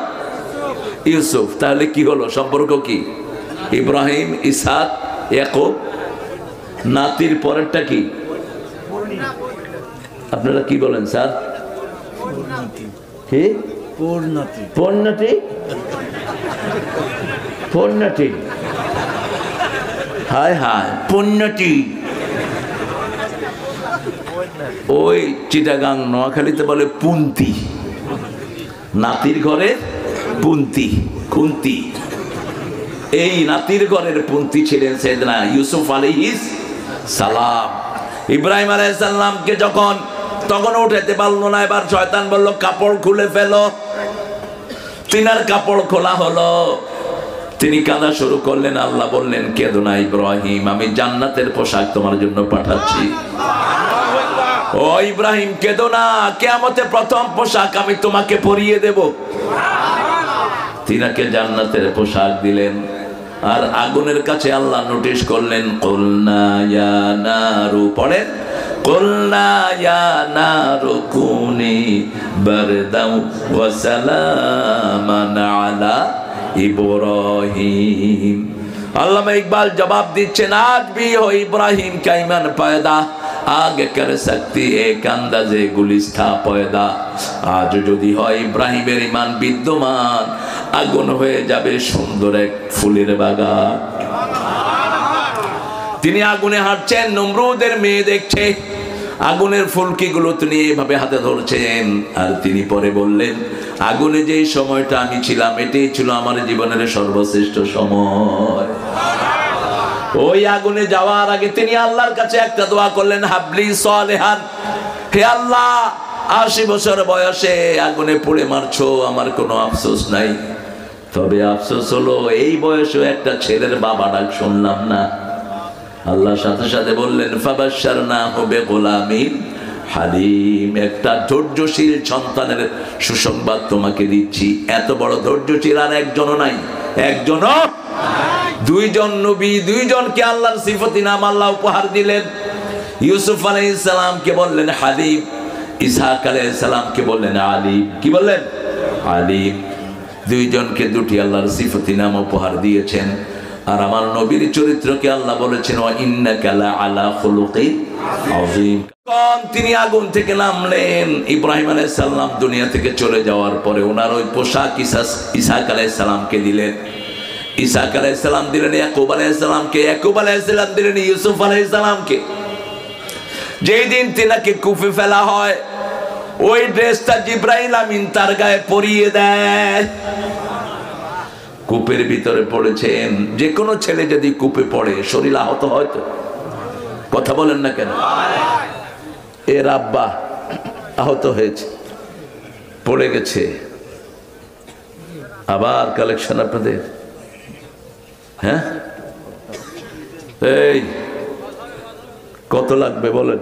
ইউসুফ। তাহলে কি হলো? সম্পর্ক কি? ইব্রাহিম, ইসহাক, ইয়াকুব। নাতির পরেরটা কি? আপনারা কি বলেন স্যার? কি? পরিণতি। পরিণতি? পরিণতি, হায় হায়, পরিণতি। ওই চিটাগাং নোয়াখালীতে বলে পুন্তি। নাতির ঘরে পুন্তি, খুন্তি। এই নাতির ঘরের পুন্তি ছিলেন সাইয়েদনা ইউসুফ আলাইহিস সালাম। ইব্রাহিম আলাইহিস সালামকে তখন উঠাতে পারলো না। এবার শয়তান বলল, কাপড় খুলে ফেলো। তিনার কাপড় খোলা হলো, তিনি কাঁদা শুরু করলেন। আল্লাহ বললেন, কেঁদো না ইব্রাহিম, আমি জান্নাতের পোশাক তোমার জন্য পাঠাচ্ছি। ও ইব্রাহিম, কেঁদো না, কিয়ামতে প্রথম পোশাক আমি তোমাকে পরিয়ে দেব। তিনাকে জান্নাতের পোশাক দিলেন। আর আগুনের কাছে আল্লাহ নোটিশ করলেন, কুলনা ইয়া নারু, পড়েন, কুলনা ইয়া নারু কুনি বারদাও ওয়া সালামান আলা ইব্রাহিম। আল্লামা ইকবাল জবাব দিচ্ছেন, আজ भी हो इब्राहिम का ईमान पैदा, आगे कर सकती एक अंदाजे गुलिस्ता पैदा आज যদি হয় ইব্রাহিমের ঈমান বিদ্যমান আগুন হয়ে যাবে সুন্দর এক ফুলের বাগান তিনি আগুনে হাঁটছেন নমরুদের মেয়ে দেখছে আগুনের ফুলকিগুলো তিনি এইভাবে হাতে ধরছেন আর তিনি পরে বললেন আগুনে যেই সময়টা আমি ছিলাম এটাই ছিল আমার জীবনের সর্বশ্রেষ্ঠ সময় ওই আগুনে যাওয়ার আগে তিনি আল্লাহর কাছে একটা দোয়া করলেন হাবলি সালেহান হে আল্লাহ 80 বছর বয়সে আগুনে পুড়ে মারছো আমার কোনো আফসোস নাই তবে আফসোস হলো এই বয়সে একটা ছেলের বাবা ডাক শুনলাম না আল্লাহ সাথে সাথে বললেন ফাবাশশারনাহু বিগুলামিন হালিম একটা ধৈর্যশীল সন্তানের সুসংবাদ তোমাকে দিচ্ছি এত বড় ধৈর্যশীল আর একজনও নাই একজনও দুইজন নবী দুইজনকে আল্লাহর সিফতি নাম আল্লাহ উপহার দিলেন ইউসুফ আলাইহিস সালামকে বললেন হালিম ইসহাক আলাইহিস সালামকে বললেন আলিম কি বললেন আলিম দুইজনকে দুটি আল্লাহর সিফতি নাম উপহার দিয়েছেন আর আমার নবীর চরিত্রকে আল্লাহ বলেছেন ওয়া ইন্নাকা লা আলা খুলুকিন আযীম কোন তিনি আগুন থেকে নামলেন ইব্রাহিম আলাইহিস সালাম দুনিয়া থেকে চলে যাওয়ার পরে ওনার ওই পোশাক ইসহাক আলাইহিস সালামকে দিলেন ইসহাক আলাইহিস সালাম দিলেন ইয়াকুব আলাইহিস সালামকে ইয়াকুব আলাইহিস সালাম দিলেন ইউসুফ আলাইহিস সালামকে যেই দিন তিনাকে কুফে ফেলা হয় ওই ড্রেসটা জিবরাইল আমিন তার গায়ে পরিয়ে দেয় কূপের ভিতরে পড়েছেন যে কোনো ছেলে যদি কূপে পড়ে শরীর আহত হয় তো কথা বলেন না কেন এর আব্বা আহত হয়েছে পড়ে গেছে আবার কালেকশন আপনাদের হ্যাঁ এই কত লাগবে বলেন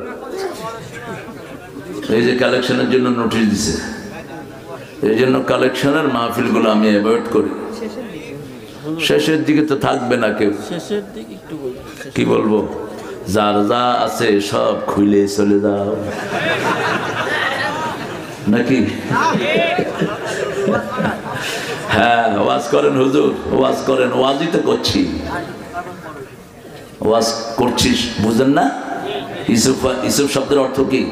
এই যে কালেকশনের জন্য নোটিশ দিছে এই জন্য কালেকশনের মাহফিলগুলো আমি অ্যাভয়েড করি শেষের দিকে তো থাকবে না কেউ শেষের দিকে একটু কি বলবো যার যা আছে সব খুলে চলে যাও নাকি হ্যাঁ ওয়াজ করেন হুজুর ওয়াজ করেন ওয়াজই তো করছি ওয়াজ করছিস বুঝেন না ইউসুফ ইউসুফ শব্দের অর্থ কি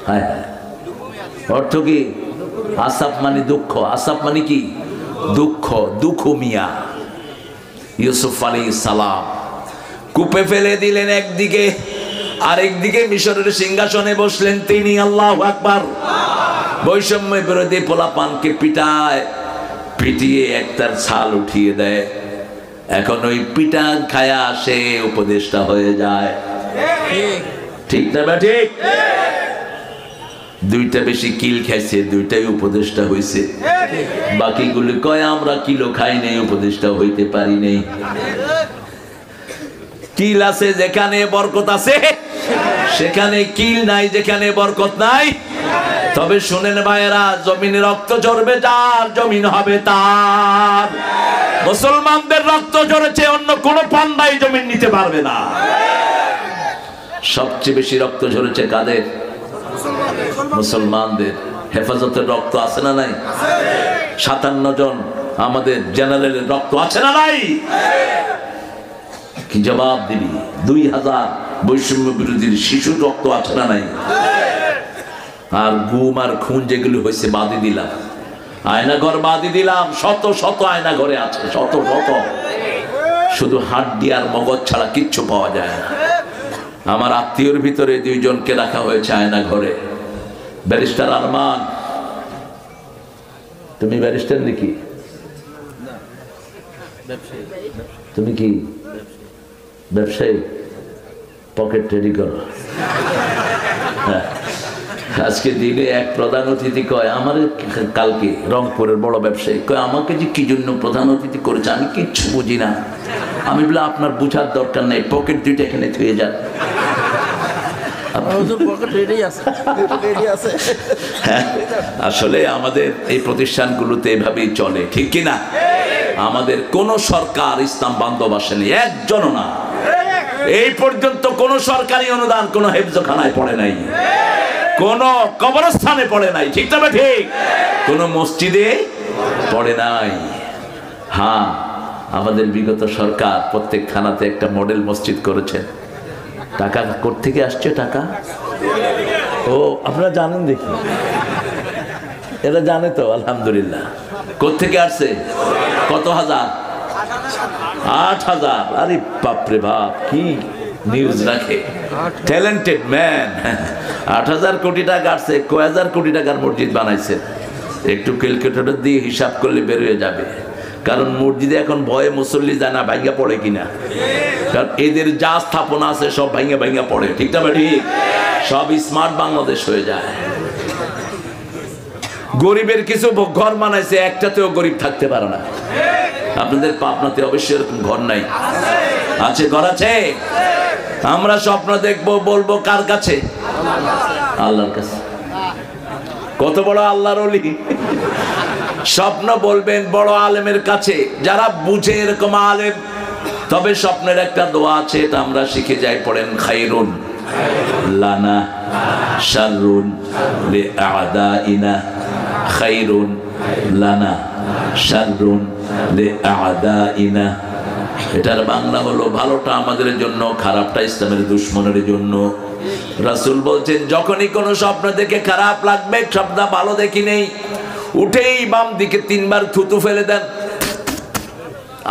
হ্যাঁ অর্থ কি আসাফ মানে দুঃখ আসাফ মানে কি দুঃখ দুঃখ মিয়া ইউসুফ আলাইহিস সালাম কূপে ফেলে দিলেন একদিকে আরেকদিকে মিশরের সিংহাসনে বসলেন তিনি আল্লাহু আকবার বৈষম্য বিরোধী পোলাপানকে পিটায় পিটিয়ে একটার ছাল উঠিয়ে দেয় এখন ওই পিটান খায়া সে উপদেষ্টা হয়ে যায় ঠিক না বা ঠিক দুইটা বেশি কিল খাইছে দুইটাই উপদেষ্টা হইছে বাকিগুলি কয় আমরা কিলো খাই নাই উপদেষ্টা হইতে পারি নাই কিল আছে যেখানে বরকত আছে সেখানে কিল নাই যেখানে বরকত নাই তবে শুনেন ভাইয়েরা জমিনে রক্ত ঝরবে যার জমিন হবে তার মুসলমানদের রক্ত ঝরেছে অন্য কোন পান্ডাই জমিন নিতে পারবে না সবচেয়ে বেশি রক্ত ঝরেছে কাদের মুসলমানদের হেফাজতের রক্ত আছে না নাই 57 জন আমাদের জেনারেলের রক্ত আছে না নাই কি জবাব দিবি 2000 বৈষম্য বিরোধীর শিশুর রক্ত আছে না নাই আর গুম আর খুন যেগুলো হয়েছে বাদি দিলাম আয়নাঘর বাদি দিলাম শত শত আয়না ঘরে আছে শত শত শুধু হাড্ডি আর মগজ ছাড়া কিচ্ছু পাওয়া যায় না আমার আত্মীয়র ভিতরে দুইজনকে রাখা হয়েছে আয়না ঘরে ব্যারিস্টার আরমান তুমি ব্যারিস্টার নাকি তুমি কি ব্যবসায়ী পকেট রেডি করো আজকে দিনে এক প্রধান অতিথি কয় আমার কালকে রংপুরের বড় ব্যবসায়ী কয় আমাকে যে কি জন্য প্রধান অতিথি করেছে আমি কিচ্ছু বুঝি না আমি বলে আপনার বুঝার দরকার নেই পকেট দুইটা এখানে থুয়ে যান আসলে আমাদের এই প্রতিষ্ঠানগুলোতে এভাবেই চলে ঠিক কিনা আমাদের কোন সরকার ইসলাম বান্ধব আসেনি একজনও না এই পর্যন্ত কোন সরকারি অনুদান কোন হেফজখানায় পড়ে নাই কোন কবরস্থানে পড়ে নাই ঠিক তবে ঠিক কোন মসজিদে পড়ে নাই হ্যাঁ আমাদের বিগত সরকার প্রত্যেক থানাতে একটা মডেল মসজিদ করেছেন টাকা কোত্থেকে আসছে টাকা? ও আপনারা জানেন দেখি, এরা জানে তো আলহামদুলিল্লাহ। কোত্থেকে আসছে? কত হাজার? 8,000। আরে বাপরে বাপ, কি নিউজ রাখে, ট্যালেন্টেড ম্যান। 8,000 কোটি টাকা আসছে। কয় হাজার কোটি টাকার মসজিদ বানাইছে? একটু ক্যালকুলেটর দিয়ে হিসাব করলে বের হয়ে যাবে। কারণ মসজিদে এখন ভয়ে মুসল্লি যায় না ভাঙ্গা পড়ে কিনা, কারণ এদের যা স্থাপনা আছে সব ভাঙ্গা ভাঙ্গা পড়ে। ঠিক না ঠিক? সব স্মার্ট বাংলাদেশ হয়ে যায়। গরিবের কিছু ঘর বানাইছে, একটাতেও গরিব থাকতে পারে না। আপনাদের পাবনাতে অবশ্যই এরকম ঘর নাই? আছে, ঘর আছে। আমরা স্বপ্ন দেখবো, বলবো কার কাছে? আল্লাহর কাছে। কত বড় আল্লাহর ওলি! স্বপ্ন বলবেন বড় আলেমের কাছে, যারা বুঝে এরকম আলেম। তবে স্বপ্নের একটা দোয়া আছে, এটা আমরা শিখে যাই, পড়েন, খাইরুন লানা শাররুন লিআদাইনা, খাইরুন লানা শাররুন লিআদাইনা। এটার বাংলা হলো, ভালোটা আমাদের জন্য, খারাপটা ইসলামের দুশমনের জন্য। রাসূল বলছেন, যখনই কোনো স্বপ্ন দেখে খারাপ লাগবে, স্বপ্নটা ভালো দেখি নেই, উঠেই বাম দিকে 3 বার থুতু ফেলে দেন,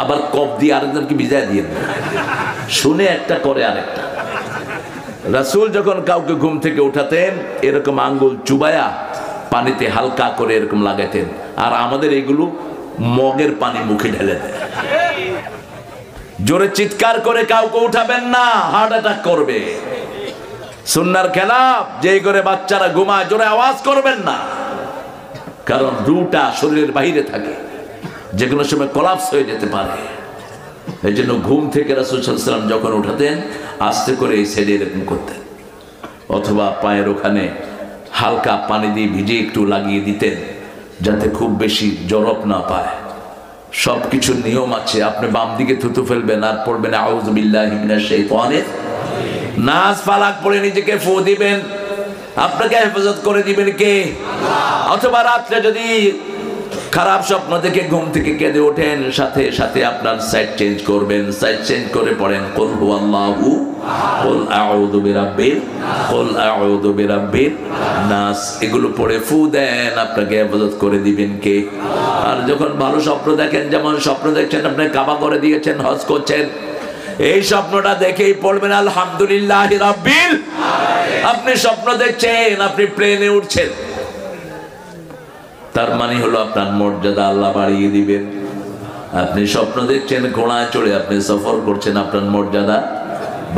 আবার কপ দিয়ে আরেকজনকে ভিজায় দিয়ে দেন। শুনে একটা করে আরেকটা। রাসূল যখন কাউকে ঘুম থেকে উঠাতেন, এরকম আঙ্গুল চুবায়া পানিতে হালকা করে এরকম লাগাইতেন, আর আমাদের এগুলো মগের পানি মুখে ঢেলে দেন। জোরে চিৎকার করে কাউকে উঠাবেন না, হার্ট অ্যাটাক করবে। সুন্নাহর খেলাফ, যেই করে বাচ্চারা ঘুমায়, জোরে আওয়াজ করবেন না, কারণ রুটা শরীরের বাইরে থাকে, যে কোনো সময় কোলাপস হয়ে যেতে পারে। এই জন্য ঘুম থেকে রাসূল সাল্লাল্লাহু আলাইহি ওয়াসাল্লাম যখন উঠাতেন, আস্তে করে এই সাইডে এরকম করতেন, অথবা পায়ের ওখানে হালকা পানি দিয়ে ভিজে একটু লাগিয়ে দিতেন, যাতে খুব বেশি জরব না পায়। সব কিছুর নিয়ম আছে। আপনি বাম দিকে থুতু ফেলবেন আর পড়বেন আউযু বিল্লাহি মিনাশ শাইতানির, নাস ফালাক পড়ে নিজেকে ফু দিবেন। আপনাকে হেফাজত করে দিবেন কে? আল্লাহ। অথবা রাত্রে যদি খারাপ স্বপ্ন দেখে ঘুম থেকে কেঁদে ওঠেন, সাথে সাথে আপনার সাইড চেঞ্জ করবেন। সাইড চেঞ্জ করে পড়েন কুল হুয়াল্লাহু, কুল আউযু বিরাব্বিল, কুল আউযু বিরাব্বিন নাস। এগুলো পড়ে ফু দেন, আপনাকে হেফাজত করে দিবেন কে? আর যখন ভালো স্বপ্ন দেখেন, যেমন স্বপ্ন দেখছেন আপনি কাবা করে দিয়েছেন, হজ করছেন, এই স্বপ্নটা দেখেই পড়বেন আলহামদুলিল্লাহি রাব্বিল আলামিন। আপনি স্বপ্ন দেখছেন আপনি প্লেনে উঠছেন, তার মানে হলো আপনার মর্যাদা আল্লাহ বাড়িয়ে দিবেন। আপনি স্বপ্ন দেখছেন ঘোড়ায় চড়ে আপনি সফর করছেন, আপনার মর্যাদা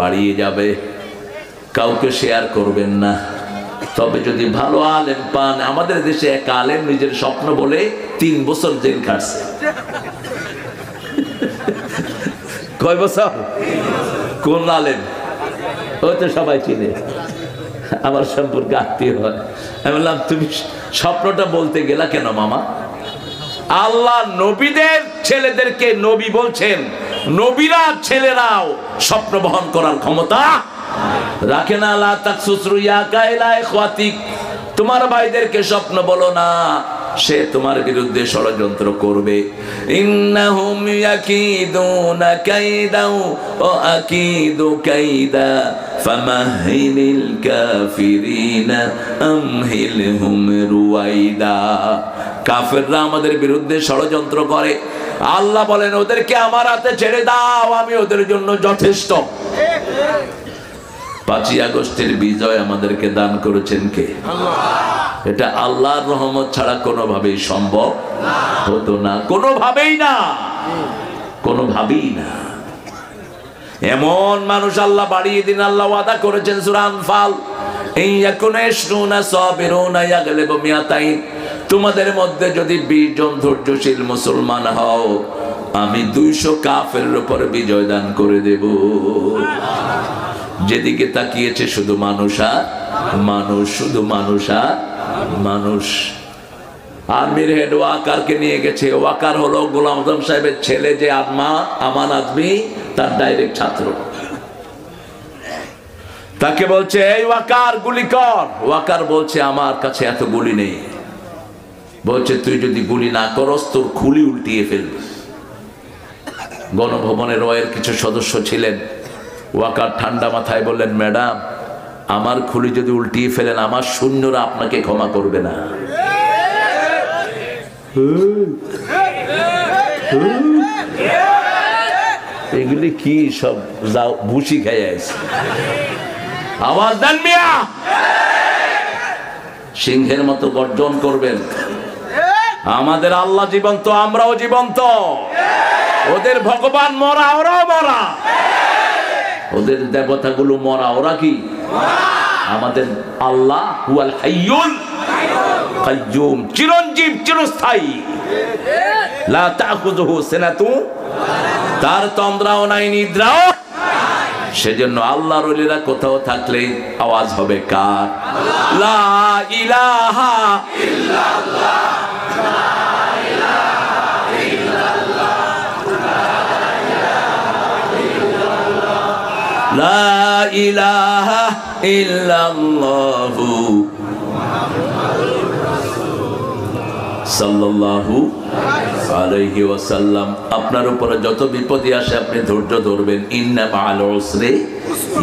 বাড়িয়ে যাবে। কাউকে শেয়ার করবেন না। তবে যদি ভালো আলেম পান, আমাদের দেশে এক আলেম নিজের স্বপ্ন বলে 3 বছর জেল কাটছে। কয় বছর? কোন আলেম? হয়তো সবাই চিনে, আমার সম্পর্কে আত্মীয় হয়। আমি বললাম, তুমি স্বপ্নটা বলতে গেলা কেন মামা? আল্লাহ নবীদের ছেলেদেরকে নবী বলছেন, নবীরা ছেলেরাও স্বপ্ন বহন করার ক্ষমতা রাখে না। লা তাকসুস রুয়াকা ইলা ইখওয়াতিক, তোমার ভাইদেরকে স্বপ্ন বলো না, সে তোমার বিরুদ্ধে ষড়যন্ত্র করবে। ইন্নাহুম ইয়াকিদুনা কাইদাও ওয়া আকিদু কাইদা ফামাহিলিল কাফিরিনা আমহিলহুম রুয়াইদা। কাফেররা আমাদের বিরুদ্ধে ষড়যন্ত্র করে, আল্লাহ বলেন ওদেরকে আমার হাতে ছেড়ে দাও, আমি ওদের জন্য যথেষ্ট। 5ই আগস্টের বিজয় আমাদেরকে দান করেছেন কে? আল্লাহ। এটা আল্লাহর রহমত ছাড়া কোনোভাবেই সম্ভব হতো না, কোনোভাবেই না, কোনোভাবেই না। এমন মানুষ আল্লাহ বাড়িয়ে দিন। আল্লাহ ওয়াদা করেছেন সূরা আনফাল, ইন ইয়াকুনা 20 সাবিরুনা ইয়াগলিবু মিয়াতাইন, তোমাদের মধ্যে যদি 20 জন ধৈর্যশীল মুসলমান হও, আমি 200 কাফেরের উপর বিজয় দান করে দেব। যেদিকে তাকিয়েছে শুধু মানুষ আর মানুষ, শুধু মানুষ আর মানুষ। আর্মির হেড ওয়াকারকে নিয়ে গেছে, ওয়াকার হলো গোলাম আজম সাহেবের ছেলে, যে আমান আদমি তার ডাইরেক্ট ছাত্র। তাকে বলছে, এই ওয়াকার গুলি কর। ওয়াকার বলছে, আমার কাছে এত গুলি নেই। বলছে, তুই যদি গুলি না করস তোর খুলি উল্টিয়ে ফেলবে। গণভবনের রয়ের কিছু সদস্য ছিলেন, ওয়াকার ঠান্ডা মাথায় বললেন, ম্যাডাম আমার খুলি যদি উল্টিয়ে ফেলেন আমার সৈন্যরা আপনাকে ক্ষমা করবে না। এগুলি কি সব ভুসি খেয়ে আছে? আওয়াজ দেন মিয়া, সিংহের মতো গর্জন করবেন। আমাদের আল্লাহ জীবন্ত, আমরাও জীবন্ত। ওদের ভগবান মরা, ওরাও মরা। ওদের দেবতাগুলো মরা, ওরা কি? আমাদের আল্লাহ হুয়াল হাইয়ুল কাইয়্যুম, চিরঞ্জীব, চিরস্থায়ী। লা তাখুযুহু সিনাতু, তার তন্দ্রাও নাই, নিদ্রাও। সেজন্য আল্লাহর ওলিরা কোথাও থাকলে আওয়াজ হবে কার? লা ইলাহা ইল্লাল্লাহ, লা ইলাহা ইল্লাল্লাহু সাল্লাল্লাহু আলাইহি ওয়াসাল্লাম। আপনার উপরে যত বিপদই আসে আপনি ধৈর্য ধরবেন। ইন্না মাআল উসরি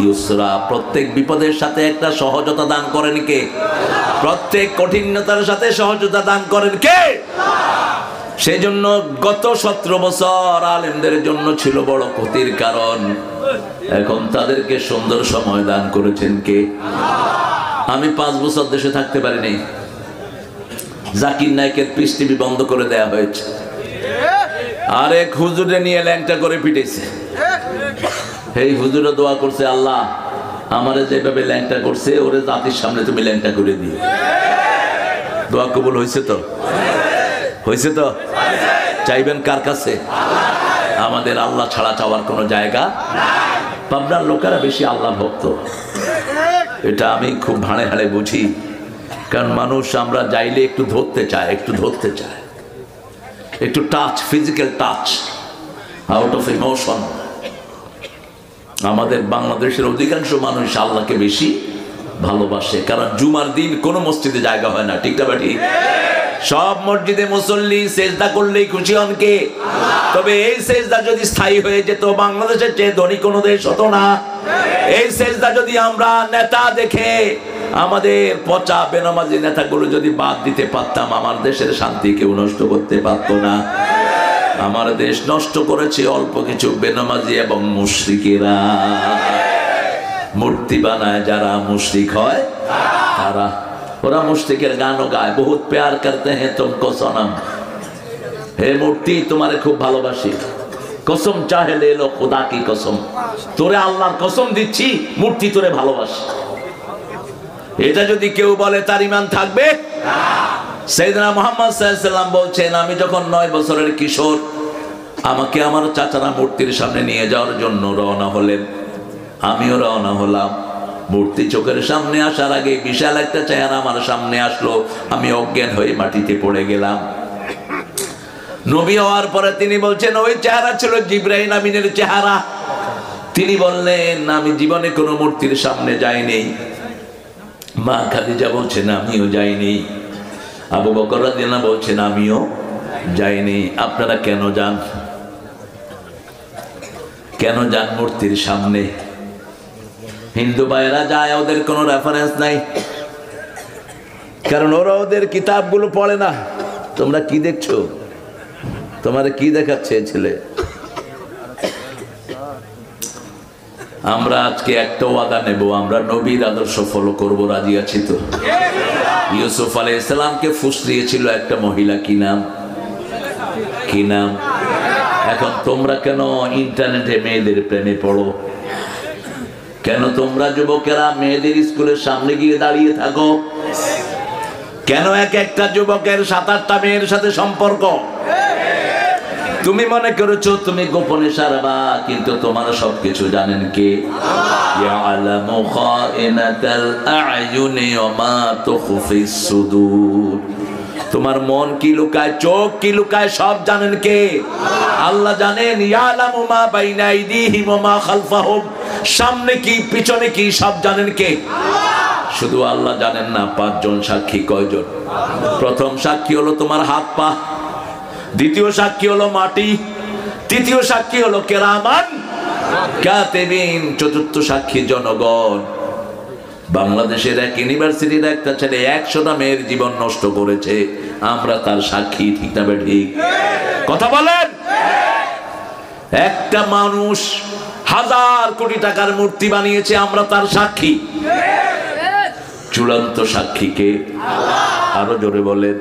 ইউসরা। প্রত্যেক বিপদের সাথে একটা সহজতা দান করেন কে? প্রত্যেক কঠিনতার সাথে সহজতা দান করেন কে? সেই জন্য গত 17 বছর আলেমদের জন্য ছিল বড় ক্ষতির কারণ। এখন তাদেরকে সুন্দর সময় দান করেছেন কে? আমি 5 বছর দেশে থাকতে পারিনি। জাকির নায়কের পিস টিভি বন্ধ করে দেয়া হয়েছে। আর এক হুজুরে নিয়ে ল্যাংটা করে পিটেছে। এই হুজুরে দোয়া করছে, আল্লাহ আমারে যেভাবে ল্যাংটা করছে ওরে জাতির সামনে তুমি ল্যাংটা করে দিও। দোয়া কবুল হয়েছে তো? হয়েছে তো? চাইবেন কার কাছে? আমাদের আল্লাহ ছাড়া চাওয়ার কোনো জায়গা। পাবনার লোকেরা বেশি আল্লাহ ভক্ত, এটা আমি খুব ভাঁড়ে হাড়ে বুঝি। কারণ মানুষ আমরা যাইলে একটু ধরতে চায়, একটু ধরতে চায়, একটু touch, physical touch, out of emotion. আমাদের বাংলাদেশের অধিকাংশ মানুষ আল্লাহকে বেশি ভালোবাসে, কারণ জুমার দিন কোনো মসজিদে জায়গা হয় না, ঠিক না ঠিক? সব মসজিদে মুসল্লি সেজদা করলেই খুশি হন কে? তবে এই সেজদা যদি স্থায়ী হয়ে যেত, বাংলাদেশের চেয়ে ধনী কোনো দেশ হতো না। এই সেজদা যদি আমরা নেতা দেখে আমাদের পচা বেনামাজি নেতাগুলো যদি বাদ দিতে পারতাম, আমার দেশের শান্তি কেউ নষ্ট করতে পারতো না। আমার দেশ নষ্ট করেছে অল্প কিছু বেনামাজি এবং মুশরিকেরা। মূর্তি বানায় যারা, মুশরিক হয় তারা। ওরা মুশরিকের গানও গায়, বহুত প্যার করতে হ্যাঁ তুমকো সনম, হে মূর্তি তোমারে খুব ভালোবাসি, কসম চাহে লে লো খোদা কি কসম, তোরে আল্লাহর কসম দিচ্ছি মূর্তি তোরে ভালোবাসি। এটা যদি কেউ বলে তার ঈমান থাকবে? সাইয়েদনা মুহাম্মদ সাল্লাল্লাহু আলাইহি ওয়াসাল্লাম বলছেন, আমি যখন 9 বছরের কিশোর, আমাকে আমার চাচারা মূর্তির সামনে নিয়ে যাওয়ার জন্য রওনা হলেন। আমিও রওনা হলাম। মূর্তি চোখের সামনে আসার আগে বিশাল একটা চেহারা আমার সামনে আসলো, আমি অজ্ঞান হয়ে মাটিতে পড়ে গেলাম। নবী হওয়ার পরে তিনি বলছেন, ওই চেহারা ছিল জিবরাইল আমিনের চেহারা। তিনি বললেন, আমি জীবনে কোনো মূর্তির সামনে যাইনি। মা খাদিজা বলছেন, আমিও যাইনি। আবু বকর রাদিয়াল্লাহু আনহু বলছেন, আমিও যাইনি। আপনারা কেন যান? কেন যান মূর্তির সামনে? হিন্দু ভাইয়েরা যায়, ওদের কোনো রেফারেন্স নাই, কারণ ওরা ওদের কিতাবগুলো পড়ে না। তোমরা কি দেখছো? তোমারে কি দেখাচ্ছে ছেলে? আমরা আজকে একটা ওয়াদা নেব, আমরা নবীর আদর্শ ফলো করব। রাজি আছি তো? ইউসুফ আলাইহিস সালামকে ফুসলিয়েছিল একটা মহিলা, কি নাম? কি নাম? এখন তোমরা কেন ইন্টারনেটে মেয়েদের প্রেমে পড়ো? কেন তোমরা যুবকেরা মেয়েদের স্কুলের সামনে গিয়ে দাঁড়িয়ে থাকো? কেন এক একটা যুবকের 7-8টা মেয়ের সাথে সম্পর্ক? তুমি মনে করেছো তুমি গোপনে সারবা, কিন্তু তোমার সবকিছু জানেন কে? ইয়ালামু খাইনাতাল আ'য়ুনি ওয়া মা তুখফিস সুদূর। তোমার মন কি লুকায়, চোখ কি লুকায়, সব জানেন কে? আল্লাহ জানেন। ইয়ালামু মা বাইনা আইদিহিম ওয়া মা খালফাহুম, সামনে কি পিছনে কি সব জানেন কে? শুধু আল্লাহ জানেন না। 5 জন সাক্ষী। কয়জন? প্রথম সাক্ষী হলো তোমার হাত পা, দ্বিতীয় সাক্ষী হলো মাটি, তৃতীয় সাক্ষী হলো কেরামান কাতিবিন চতুর্থ সাক্ষী জনগণ। বাংলাদেশের এক ইউনিভার্সিটির একটা ছেলে 100টা মেয়ের জীবন নষ্ট করেছে, আমরা তার সাক্ষী। ঠিক না ঠিক? কথা বলেন। একটা মানুষ 1000 কোটি টাকার মূর্তি বানিয়েছে, আমরা তার সাক্ষী। চূড়ান্ত সাক্ষীকে আরো জোরে বলেন।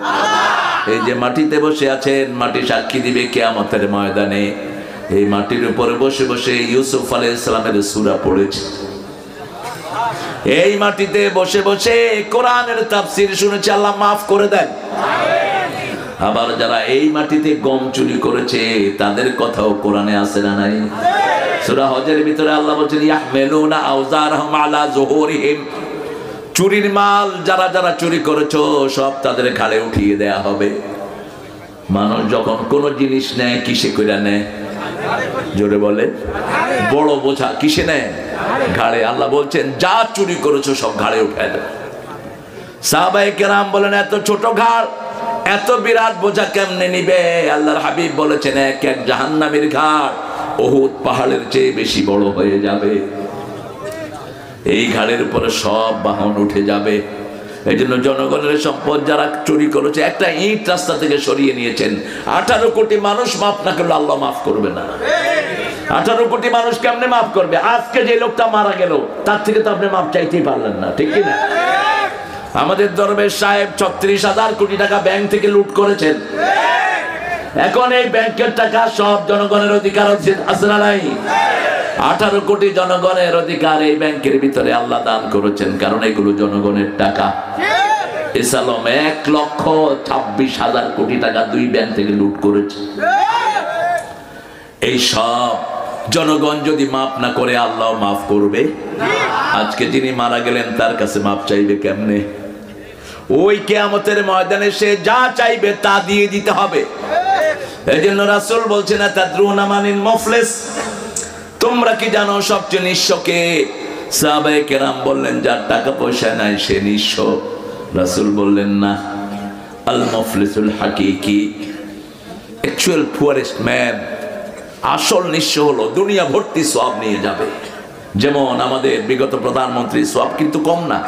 এই যে মাটিতে বসে আছেন, মাটি সাক্ষী দিবে কিয়ামতের ময়দানে। এই মাটির উপরে বসে বসে ইউসুফ আলাইহিস সালামের সূরা পড়েছে, এই মাটিতে বসে বসে কোরআনের তাফসীর শুনেছে, আল্লাহ মাফ করে দেন। আবার যারা এই মাটিতে গম চুরি করেছে তাদের কথাও কোরআনে আছে না নাই? সূরা হজের ভিতরে আল্লাহ বলেন ইয়াহমিলুনা আওজারহুম আলা যুহুরিহিম, চুরির মাল যারা যারা চুরি করেছো সব তাদের ঘাড়ে উঠিয়ে দেয়া হবে। মানুষ যখন কোন জিনিস নেয় কিসে কইরা নেয়? জোরে বলে। বড় বোঝা কিসে নেয়? ঘাড়ে। আল্লাহ বলছেন যা চুরি করেছো সব ঘাড়ে উঠায় দেয়। সাহাবায়ে কেরাম বলেন এত ছোট ঘাড়, এত বিরাট বোঝা কেমনে নিবে? আল্লাহর হাবিব বলেছেন এক এক জাহান্নামীর ঘাড় উহুদ পাহাড়ের চেয়ে বেশি বড় হয়ে যাবে। এই ঘাড়ের উপরে সব বাহন উঠে যাবে। এই জন্য জনগণের সম্পদ যারা চুরি করেছে, একটা ইট রাস্তা থেকে সরিয়ে নিয়েছেন, 18 কোটি মানুষ মাফ না করলে আল্লাহ মাফ করবে না। 18 কোটি মানুষ কেমনে মাফ করবে? আজকে যে লোকটা মারা গেল তার থেকে তো আপনি মাফ চাইতেই পারলেন না, ঠিক কিনা? আমাদের দরবেশ সাহেব 36,000 কোটি টাকা ব্যাংক থেকে লুট করেছেন। এখন এই ব্যাংকের টাকা সব জনগণের অধিকার আছে না নাই? 18 কোটি জনগণের অধিকার এই ব্যাংকের ভিতরে আল্লাহ দান করেছেন, কারণ এগুলো জনগণের টাকা। ইসলাম 1,26,000 কোটি টাকা 2 ব্যাংক থেকে লুট করেছে। এই সব জনগণ যদি মাফ না করে আল্লাহ মাফ করবে? আজকে যিনি মারা গেলেন তার কাছে মাফ চাইবে কেমনে? ওই কিয়ামতের ময়দানে সে যা চাইবে তা দিয়ে দিতে হবে। এই জন্য রাসূল বলছেন তাদরুনা মানিল মুফলিস, তোমরা কি জানো সবচেয়ে নিঃস্ব কে? সাহাবায়ে কেরাম বললেন যার টাকা পয়সা নাই সে নিঃস্ব। রাসূল বললেন না, আল মুফলিসুল হাকিকি, অ্যাকচুয়াল পুয়ারেস্ট ম্যান, আসল নিঃস্ব হলো দুনিয়া ভর্তি সওয়াব নিয়ে যাবে। যেমন আমাদের বিগত প্রধানমন্ত্রী সওয়াব কিন্তু কম না।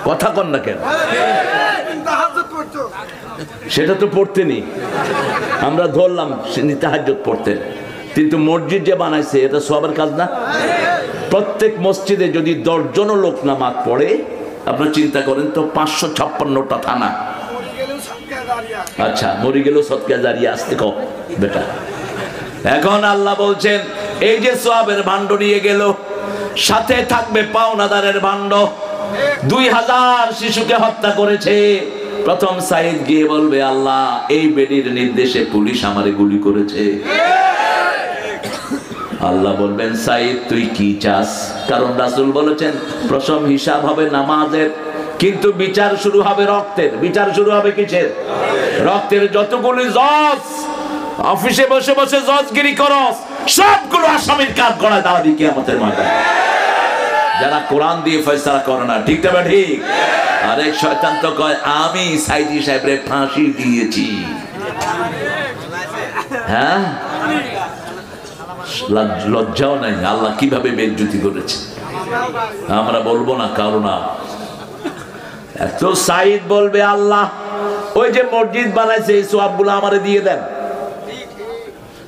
কথা কন না কেন? সেটা তো পড়তেনি, আমরা ধরলাম তাহাজ্জুদ পড়তেন, কিন্তু মসজিদ যে বানাইছে এটা সওয়াবের কাজ না? প্রত্যেক মসজিদে যদি 10 জন লোক নামাজ পড়ে, আপনারা চিন্তা করেন তো 556টা থানা। আচ্ছা, মরে গেল সদকা জারিয়া। আসতে কও বেটা। এখন আল্লাহ বলছেন এই যে সওয়াবের ভান্ড নিয়ে গেল, সাথে থাকবে পাওনাদারের ভান্ড। 2000 শিশুকে হত্যা করেছে। প্রথম সাইদ গিয়ে বলবে আল্লাহ এই বেডির নির্দেশে পুলিশ আমারে গুলি করেছে। আল্লাহ বলবেন সাইদ তুই কি চাস? কারণ রাসূল বলেছেন প্রথম হিসাব হবে নামাজের, কিন্তু বিচার শুরু হবে রক্তের। বিচার শুরু হবে কিসের? রক্তের। যতগুলো জজ অফিসে বসে বসে জজগিরি করস, সবগুলো আসামির কাঠ গড়ায় দাঁড়াবি কিয়ামতের ময়দানে। যারা কোরআন দিয়ে ফয়সালা করে না, ঠিক না ঠিক? আরেক শয়তান তো কয় আমি সাইদি সাহেবরে ফাঁসি দিয়েছি। হ্যাঁ, লজ্জাও নাই। আল্লাহ কিভাবে বেজ্জতি করেছে আমরা বলবো না, কারণ এত সাইদ বলবে আল্লাহ ওই যে মসজিদ বানাইছে এই সওয়াবগুলো আমারে দিয়ে দেন।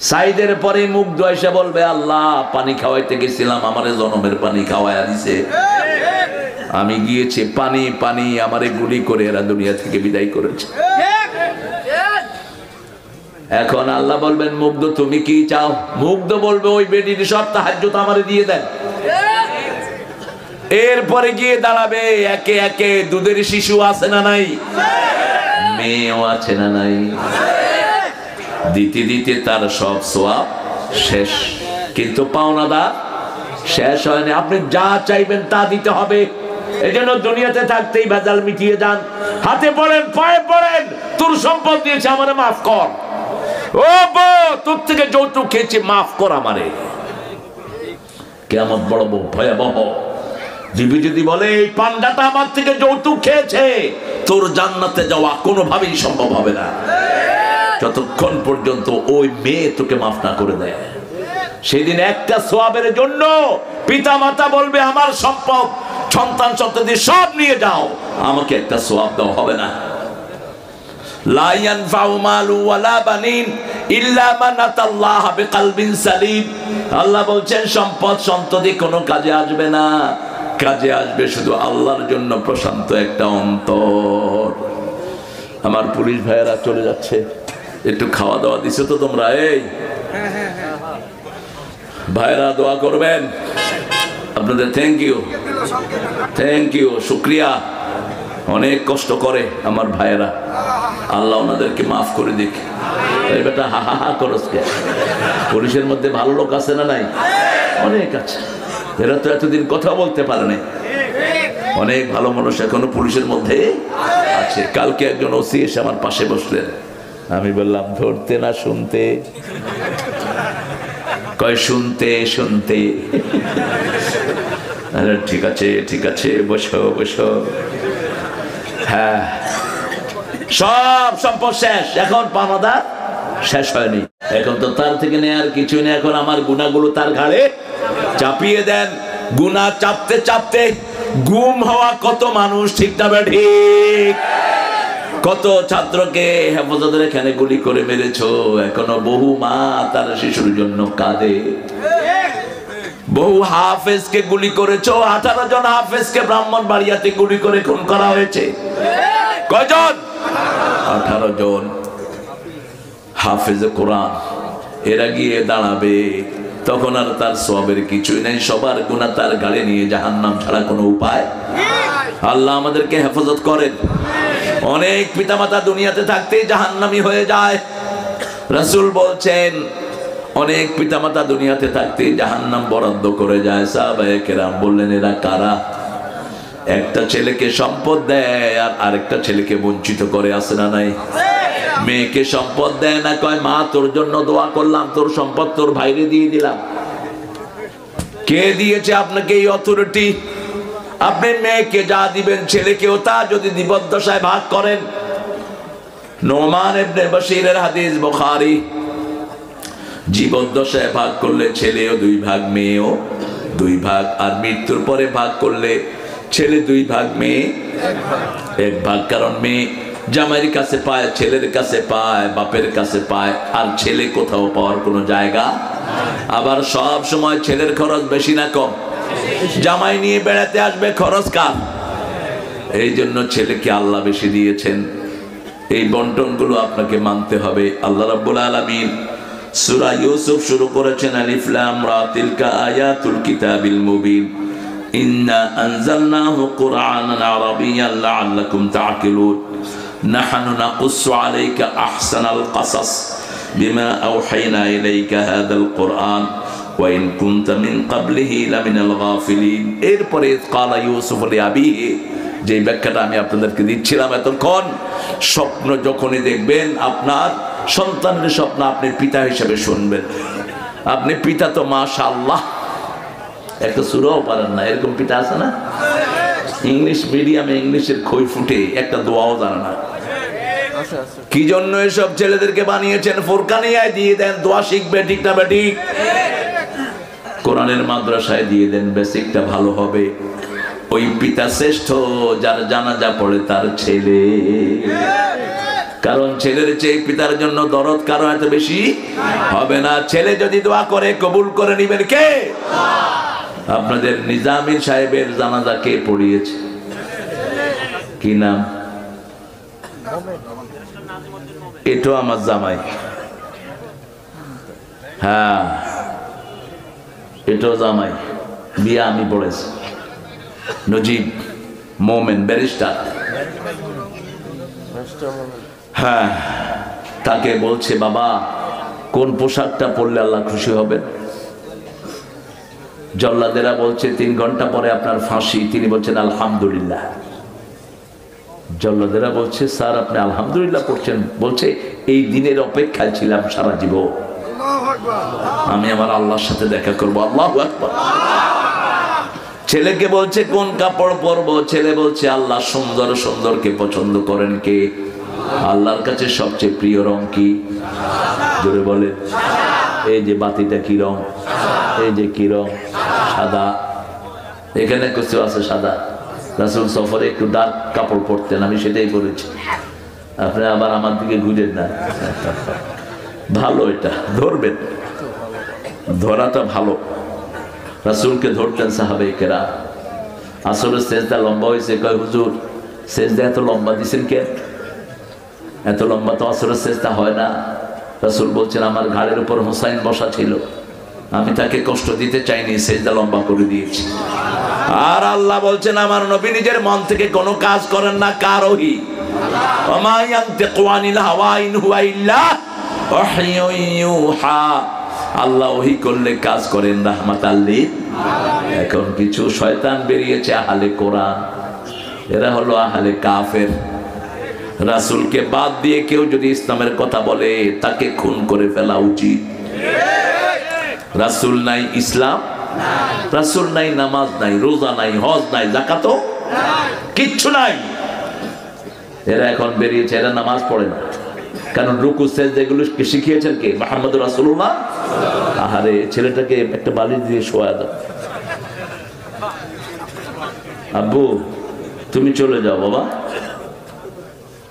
সাইদের পরে মুগ্ধ এসে বলবে আল্লাহ পানি খাওয়াইতে গেছিলাম, আমারে জনমের পানি খাওয়াইয়া দিছে, আমি গিয়েছি পানি পানি, আমারে গুলি করে এরা দুনিয়া থেকে বিদায় করেছে। এখন আল্লাহ বলবেন মুগ্ধ তুমি কি চাও? মুগ্ধ বলবে ওই বেডির সব তাহাজ্জুদ আমারে দিয়ে দেন। এরপরে গিয়ে দাঁড়াবে একে একে দুধের শিশু আছে না নাই, মেয়েও আছে না নাই, দিতে দিতে তার সব সওয়াব শেষ। কিন্তু পাওনাদার শেষ হয়নি। আপনি যা চাইবেন তা দিতে হবে। এজন্য দুনিয়াতে থাকতেই ভেজাল মিটিয়ে যান। হাতে পড়েন, পায়ে পড়েন, তোর সম্পদ দিয়েছে আমারে মাফ কর। ও বউ তোর থেকে যৌতুক খেয়েছি, মাফ কর আমারে। কিয়ামত বড় ভয়াবহ। বিবি যদি বলে এই পান্ডাটা আমার থেকে যৌতুক খেয়েছে, তোর জান্নাতে যাওয়া কোনোভাবেই সম্ভব হবে না যতক্ষণ পর্যন্ত ওই মেয়ে তোকে মাফ না করে দেয়। সেদিন একটা সোয়াবের জন্য পিতা মাতা বলবে আমার সম্পদ সন্তান সন্ততি সব নিয়ে যাও, আমাকে একটা সোয়াব দাও, হবে না। লা ইয়ানফাউ মালু ওয়ালা বানিন ইল্লা মান আতাল্লাহা বিকলবিন সালিম। আল্লাহ বলছেন সম্পদ সন্ততি কোনো কাজে আসবে না, কাজে আসবে শুধু আল্লাহর জন্য প্রশান্ত একটা অন্তর। আমার পুলিশ ভাইয়েরা চলে যাচ্ছে, একটু খাওয়া দাওয়া দিছো তো তোমরা? এই ভাইরা দোয়া করবেন আপনাদের। থ্যাংক ইউ, থ্যাংক ইউ, শুক্রিয়া। অনেক কষ্ট করে আমার ভাইয়েরা, আল্লাহ ওনাদেরকে মাফ করে দিক। এই বেটা হা হা হা করসকে, পুলিশের মধ্যে ভালো লোক আছে না নাই? অনেক আছে, এরা তো এতদিন কথা বলতে পারে নাই। অনেক ভালো মানুষ এখনো পুলিশের মধ্যে আছে। কালকে একজন ওসি এসে আমার পাশে বসলেন, আমি বললাম ধরতে না শুনতে? কয় শুনতে শুনতে। ঠিক আছে ঠিক আছে, বসো বসো। হ্যাঁ, সব সম্পদ শেষ, এখন পাওনাদার শেষ হয়নি। এখন তো তার থেকে নেয়ার কিছু নেই, এখন আমার গুনাহগুলো তার ঘাড়ে চাপিয়ে দেন। গুনাহ চাপতে চাপতে গুম হওয়া কত মানুষ, ঠিক না ঠিক? কত ছাত্রকে হেফাজতের এখানে গুলি করে মেরেছো, এখনো বহু মা তার শিশুর জন্য কাঁদে। বহু হাফেজকে গুলি করেছো, 18 জন হাফেজকে ব্রাহ্মণবাড়িয়াতে গুলি করে খুন করা হয়েছে। কয়জন? 18 জন হাফেজে কোরআন। এরা গিয়ে দাঁড়াবে, তখন আর তার সওয়াবের কিছুই নেই, সবার গুনাহ তার গাড়ি নিয়ে জাহান্নাম ছাড়া কোনো উপায়। আল্লাহ আমাদেরকে হেফাজত করেন। অনেক পিতামাতা দুনিয়াতে থাকতেই জাহান্নামী হয়ে যায়। রাসূল বলছেন অনেক পিতামাতা দুনিয়াতে থাকতেই জাহান্নাম বরাদ্দ করে যায়। সাহাবায়ে কেরাম বললেন এরা কারা? একটা ছেলেকে সম্পদ দেয় আর আরেকটা ছেলেকে বঞ্চিত করে, আছে না নাই? মেয়েকে সম্পদ দেয় না, কয় মা তোর জন্য দোয়া করলাম, তোর সম্পদ তোর ভাইরে দিয়ে দিলাম। কে দিয়েছে আপনাকে এই অথরিটি? আপনি মেয়েকে যা দিবেন ছেলেকেও তা যদি জীবদ্দশায় ভাগ করেন। নোমান ইবনে বশীরের হাদিস, বুখারী। জীবদ্দশায় ভাগ করলে ছেলেও 2 ভাগ, মেয়েও 2 ভাগ, আর মৃত্যুর পরে ভাগ করলে ছেলে 2 ভাগ, মেয়ে 1 ভাগ। কারণ মেয়ে জামাইয়ের কাছে পায়, ছেলের কাছে পায়, বাপের কাছে পায়, আর ছেলে কোথাও পাওয়ার কোনো জায়গা। আবার সব সময় ছেলের খরচ বেশি না কম? জামাই নিয়ে বেড়াতে আসবে, খরচ কার? এই জন্য ছেলেকে আল্লাহ বেশি দিয়েছেন। এই বন্টনগুলো আপনাকে মানতে হবে। আল্লাহ রাব্বুল আলামিন সূরা ইউসুফ শুরু করেছেন আলিফ লাম রা তিলকা আয়াতুল কিতাবিল মুবিন ইন্না আনজালনাহু কুরআনান আরাবিয়্যান লাআল্লাকুম তা'কিলুন নাহনু নাকুসসু আলাইকা আহসানাল কাসাস বিমা আওহাইনা ইলাইকা হাযাল কুরআন ওয়া ইন কুনতা মিন ক্বাবলিহি লামিনাল গাফিলিন। এরপরে ক্বালা ইউসুফ লিআবিহি, যে ব্যাখ্যাটা আমি আপনাদেরকে দিচ্ছিলাম এতক্ষণ, স্বপ্ন যখনই দেখবেন আপনার সন্তানের স্বপ্ন আপনি পিতা হিসেবে শুনবেন। আপনি পিতা তো মাশাআল্লাহ একটা সূরাও পারেন না, এরকম পিতা আছে না? ইংলিশ মিডিয়ামে ইংলিশের খই ফুটে একটা দোয়াও জানে না। কি জন্য এসব ছেলেদেরকে বানিয়েছেন? ফুরকানিয়ায় দিয়ে দেন, দোয়া শিখবে, ঠিক না ঠিক? কোরআনের মাদ্রাসায় দিয়ে দেন, বেসিকটা ভালো হবে। ওই পিতা শ্রেষ্ঠ যার জানাজা পড়ে তার ছেলে। কারণ ছেলের চেয়ে পিতার জন্য দরদ কারো এত বেশি হবে না। ছেলে যদি দোয়া করে কবুল করে নিবেন কে? আপনাদের নিজামী সাহেবের জানাজা কে পড়িয়েছে? কি নাম? এটাও আমার জামাই। হ্যাঁ, এটাও জামাই, বিয়ে আমি পড়েছি। নজিব মোমেন, ব্যারিস্টার। হ্যাঁ, তাকে বলছে বাবা কোন পোশাকটা পরলে আল্লাহ খুশি হবে? জল্লাদেরা বলছে 3 ঘন্টা পরে আপনার ফাঁসি। তিনি বলছেন আলহামদুলিল্লাহ। জল্লাদেরা বলছে স্যার আপনি আলহামদুলিল্লাহ পড়ছেন? বলছে এই দিনের অপেক্ষায় ছিলাম সারা জীবন, আমি আমার আল্লাহর সাথে দেখা করবো। আল্লাহু আকবার। ছেলেকে বলছে কোন কাপড় পরবো? ছেলে বলছে আল্লাহ সুন্দর সুন্দরকে পছন্দ করেন কে? আল্লাহর কাছে সবচেয়ে প্রিয় রং কি? জোরে বলে। এই যে বাতিটা কি রং, এই যে কি রং, সাদা। এখানে কিছু আছে সাদা। রাসূল সফরে একটু ডার্ক কাপড় পরতেন, আমি সেটাই পরেছি। আপনি আবার আমার দিকে ঘুরেন না। ভালো, এটা ধরবেন, ধরাটা ভালো। রাসূলকে ধরতেন সাহাবায়ে কেরাম। আসলে সেজদা লম্বা হয়েছে, কয় হুজুর সেজদা এত লম্বা দিছেন কেন? এত লম্বা তো আসলে সেজদা হয় না। রাসূল বলছেন আমার ঘাড়ের উপর হোসাইন বসা ছিল, আমি তাকে কষ্ট দিতে চাইনি, সেজদা লম্বা করে দিয়েছি। আর আল্লাহ বলছেন আমার নবী নিজের মন থেকে কোনো কাজ করেন না, কার ওহী? ওমা ইয়ানতিকু আনিল হাওয়া ইন হুয়া ইল্লা ওয়াহয়ুন ইউহা। আল্লাহ ওহী করলে কাজ করেন রাহমাতাল লিল আলামিন। এখন কিছু শয়তান বেরিয়েছে আহলে কোরআন, এরা হলো আহলে কাফের। রাসূলকে বাদ দিয়ে কেউ যদি ইসলামের কথা বলে তাকে খুন করে ফেলা উচিত। রাসূল নাই, ইসলাম রাসূল নাই, নামাজ নাই, রোজা নাই, হজ নাই, যাকাতও কিচ্ছু নাই। এরা এখন বেরিয়েছে, এরা নামাজ পড়ে না, কারণ রুকু সেজদা এগুলো শিখিয়েছেন কে? মুহাম্মদুর রাসূলুল্লাহ। আহারে ছেলেটাকে একটা বালিশ দিয়ে শোয়া দাও। আব্বু তুমি চলে যাও বাবা,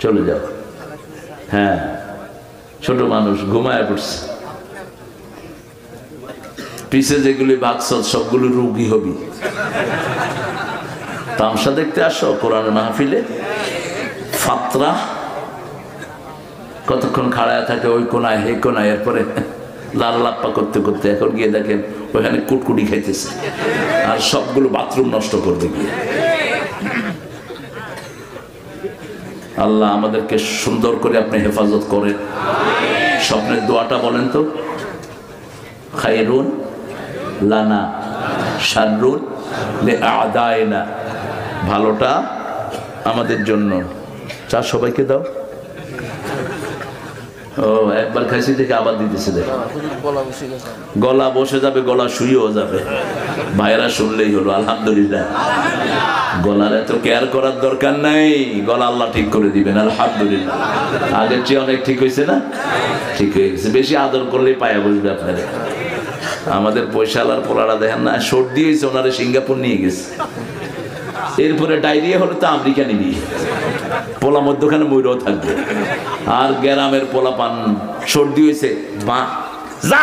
চলে যাও। হ্যাঁ, ছোট মানুষ ঘুমায় পড়ছে। পিছে যেগুলি ভাগছ সবগুলো রুগী হবি। তামসা দেখতে আসো কোরআনের মাহফিলে, ফাতরা কতক্ষণ খাড়ায় থাকে ওই কোনায় হে কোনায়, এরপরে লাল লাপ্পা করতে করতে এখন গিয়ে দেখেন ওখানে কুটকুটি খাইতেছে, আর সবগুলো বাথরুম নষ্ট করবে গিয়ে। আল্লাহ আমাদেরকে সুন্দর করে আপনি হেফাজত করেন। স্বপ্নের দোয়াটা বলেন তো। খায়রুন লানা শাররুন লিআদাইনা, ভালোটা আমাদের জন্য। চা সবাইকে দাও। ও একবার খাইছি দেখে আবার দিতেছে, দেখ গলা বসে যাবে, গলা শুয়েও যাবে। ভাইরা শুনলেই হলো আলহামদুলিল্লাহ। গলার এত কেয়ার করার দরকার নাই, গলা আল্লাহ ঠিক করে দিবেন আলহামদুলিল্লাহ। আগের চেয়ে অনেক ঠিক হয়েছে না? ঠিক হয়ে গেছে। বেশি আদর করলেই পায়া বসবে আপনারা। আমাদের পয়সালার পোলারা দেখেন না, সর্দি হয়েছে ওনারে সিঙ্গাপুর নিয়ে গেছে, এরপরে ডায়রিয়া হলে তো আমেরিকা নিবি, পোলা মধ্যখানে ময়ূরও থাকবে। আর গ্রামের পোলা পান সর্দি হয়েছে, মা যা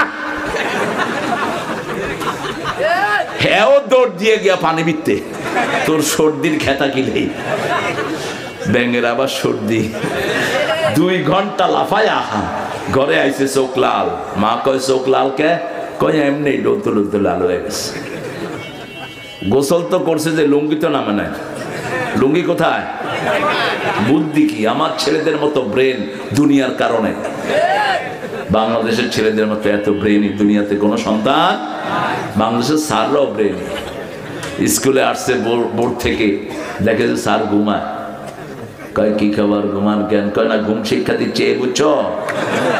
হ্যাঁ দৌড় দিয়ে গিয়া পানি বিতে, তোর সর্দির খেতা কিলেই। ব্যাঙের আবার সর্দি, 2 ঘন্টা লাফায় আহা ঘরে আইছে চোখ লাল। মা কয় চোখ লাল কে? কয় এমনি ডলতে ডলতে লাল হয়ে গেছে। গোসল তো করছে যে লুঙ্গি তো নামে নাই। লুঙ্গি কোথায়? বুদ্ধি কি? আমার ছেলেদের মতো ব্রেন দুনিয়ার কারণে, বাংলাদেশের ছেলেদের মতো এত ব্রেন দুনিয়াতে কোনো সন্তান। বাংলাদেশের স্যাররাও ব্রেন। স্কুলে আসছে বোর্ড থেকে, দেখে যে স্যার ঘুমায়। কয় কি খাবার? ঘুমান কেন? কয় না ঘুম শিক্ষা দিচ্ছে, বুঝছো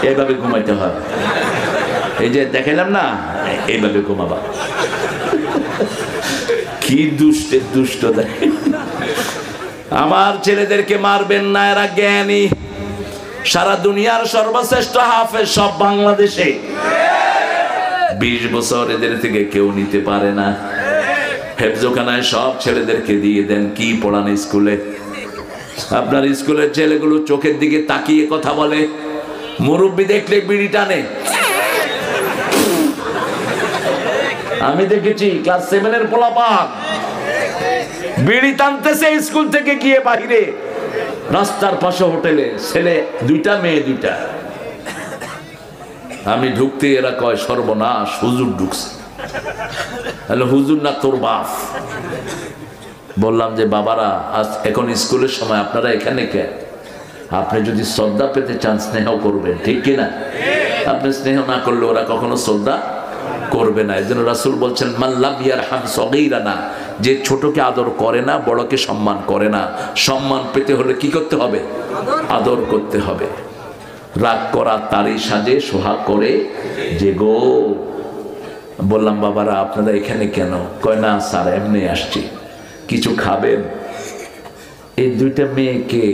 এইভাবে ঘুমাইতে হয়। এই যে দেখাইলাম না, এইভাবে ঘুমাবা। কি দুষ্টের দুষ্ট দেখে। আমার ছেলেদেরকে মারবেন না, এরা জ্ঞানী। সারা দুনিয়ার সর্বশ্রেষ্ঠ হাফেজ সব বাংলাদেশে। 20 বছর এদের থেকে কেউ নিতে পারে না। হেফজোখানায় সব ছেলেদেরকে দিয়ে দেন। কি পড়ান স্কুলে? আপনার স্কুলের ছেলেগুলো চোখের দিকে তাকিয়ে কথা বলে, মুরব্বি দেখলে বিড়ি টানে। আমি দেখেছি ক্লাস 7-এর পোলাপান বিড়ি টানতেছে স্কুল থেকে গিয়ে বাইরে, রাস্তার পাশে হোটেলে, ছেলে 2টা মেয়ে 2টা। আমি ঢুকতে এরা কয় সর্বনাশ, হুজুর ঢুকছে। হ্যালো হুজুর না তোর বাপ। বললাম যে বাবারা আজ এখন স্কুলের সময়, আপনারা এখানে কে? আপনি যদি শ্রদ্ধা পেতে চান স্নেহ করবেন, ঠিক কিনা? আপনি স্নেহ না করলে ওরা কখনো শ্রদ্ধা করবে না। এজন্য রাসূল বলছেন মান লাম ইয়ারহাম সগীরানা, যে ছোটকে আদর করে না বড়কে সম্মান করে না। সম্মান পেতে হলে কি করতে হবে? আদর করতে হবে। রাগ করা তারই সাজে সোহাগ করে যে গো। বললাম বাবারা আপনারা এখানে কেন? কয় না স্যার এমনি আসছি। কিছু খাবেন? এই 2টা মেয়েকে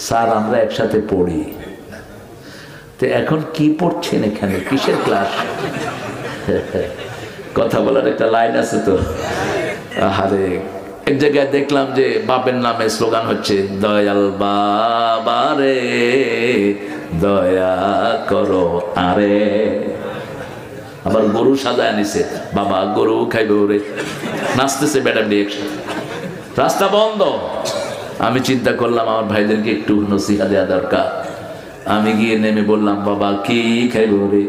স্যার আমরা একসাথে পড়ি। তো তো এখন কি পড়ছেন এখানে, কিসের ক্লাস? কথা বলার একটা লাইন আছে তো। আরে এক জায়গায় দেখলাম যে বাপের নামে স্লোগান হচ্ছে, দয়াল বাবা রে দয়া করো আরে। আবার গরু সাজায় নিছে, বাবা গরু খাইবে ওরে, নাচতেছে ম্যাডাম একসাথে, রাস্তা বন্ধ। আমি চিন্তা করলাম আমার ভাইদেরকে একটু নসিহা দেওয়া দরকার। আমি গিয়ে নেমে বললাম, বাবা কি খাইবে ওরে?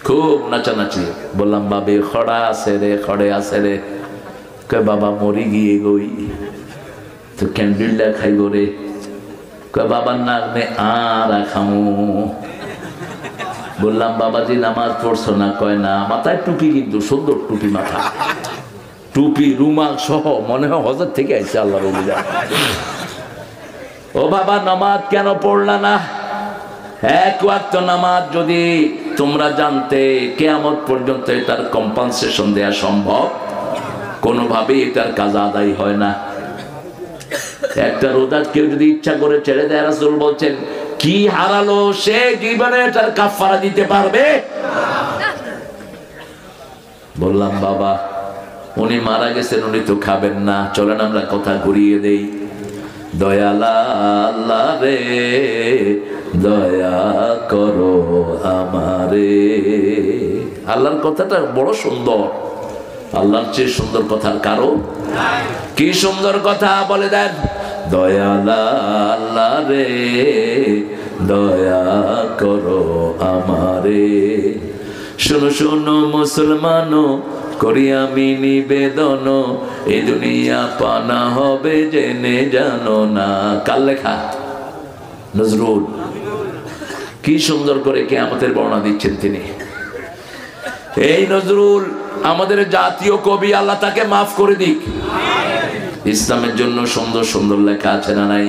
খুব নাচানাচি। বললাম, বাবে খড়া আছে রে, খড়ে আছে রে। কয় বাবা মরি গিয়ে গই, তো ক্যান্ডেলটা খাইব রে। কয় বাবার নামে আর খামু। বললাম, বাবাজি নামাজ পড়ছো না? কয় না। মাথায় টুপি, কিন্তু সুন্দর টুপি, মাথা টুপি রুমাল সহ, মনে হয় হজর থেকে আইছে আল্লাহর ওলি। ও বাবা নামাজ কেন পড়লা না? এক ওয়াক্ত নামাজ যদি তোমরা জানতে, কিয়ামত পর্যন্ত এটার কম্পেনসেশন দেয়া সম্ভব, কোনোভাবেই এটার কাজা আদায় হয় না। একটা রোজা কেউ যদি ইচ্ছা করে ছেড়ে দেয়, রাসূল বলছেন কি হারালো সে, জীবনে এটার কাফারা দিতে পারবে? বললাম, বাবা উনি মারা গেছেন, উনি তো খাবেন না, চলেন আমরা কথা ঘুরিয়ে দেই। দয়ালা আল্লাহ রে দয়া করো আমারে। আল্লাহর কথাটা বড় সুন্দর, আল্লাহর চেয়ে সুন্দর কথার কারো। কি সুন্দর কথা বলে দেন, দয়ালা আল্লাহ রে দয়া করো আমারে। শোনো শোনো মুসলমান, করি আমি নিবেদন, এই দুনিয়া পানা হবে জেনে জানো না। কার লেখা? নজরুল। কি সুন্দর করে কিয়ামতের বর্ণনা দিচ্ছেন তিনি। এই নজরুল আমাদের জাতীয় কবি, আল্লাহ তাকে মাফ করে দিক। ইসলামের জন্য সুন্দর সুন্দর লেখা আছে না নাই?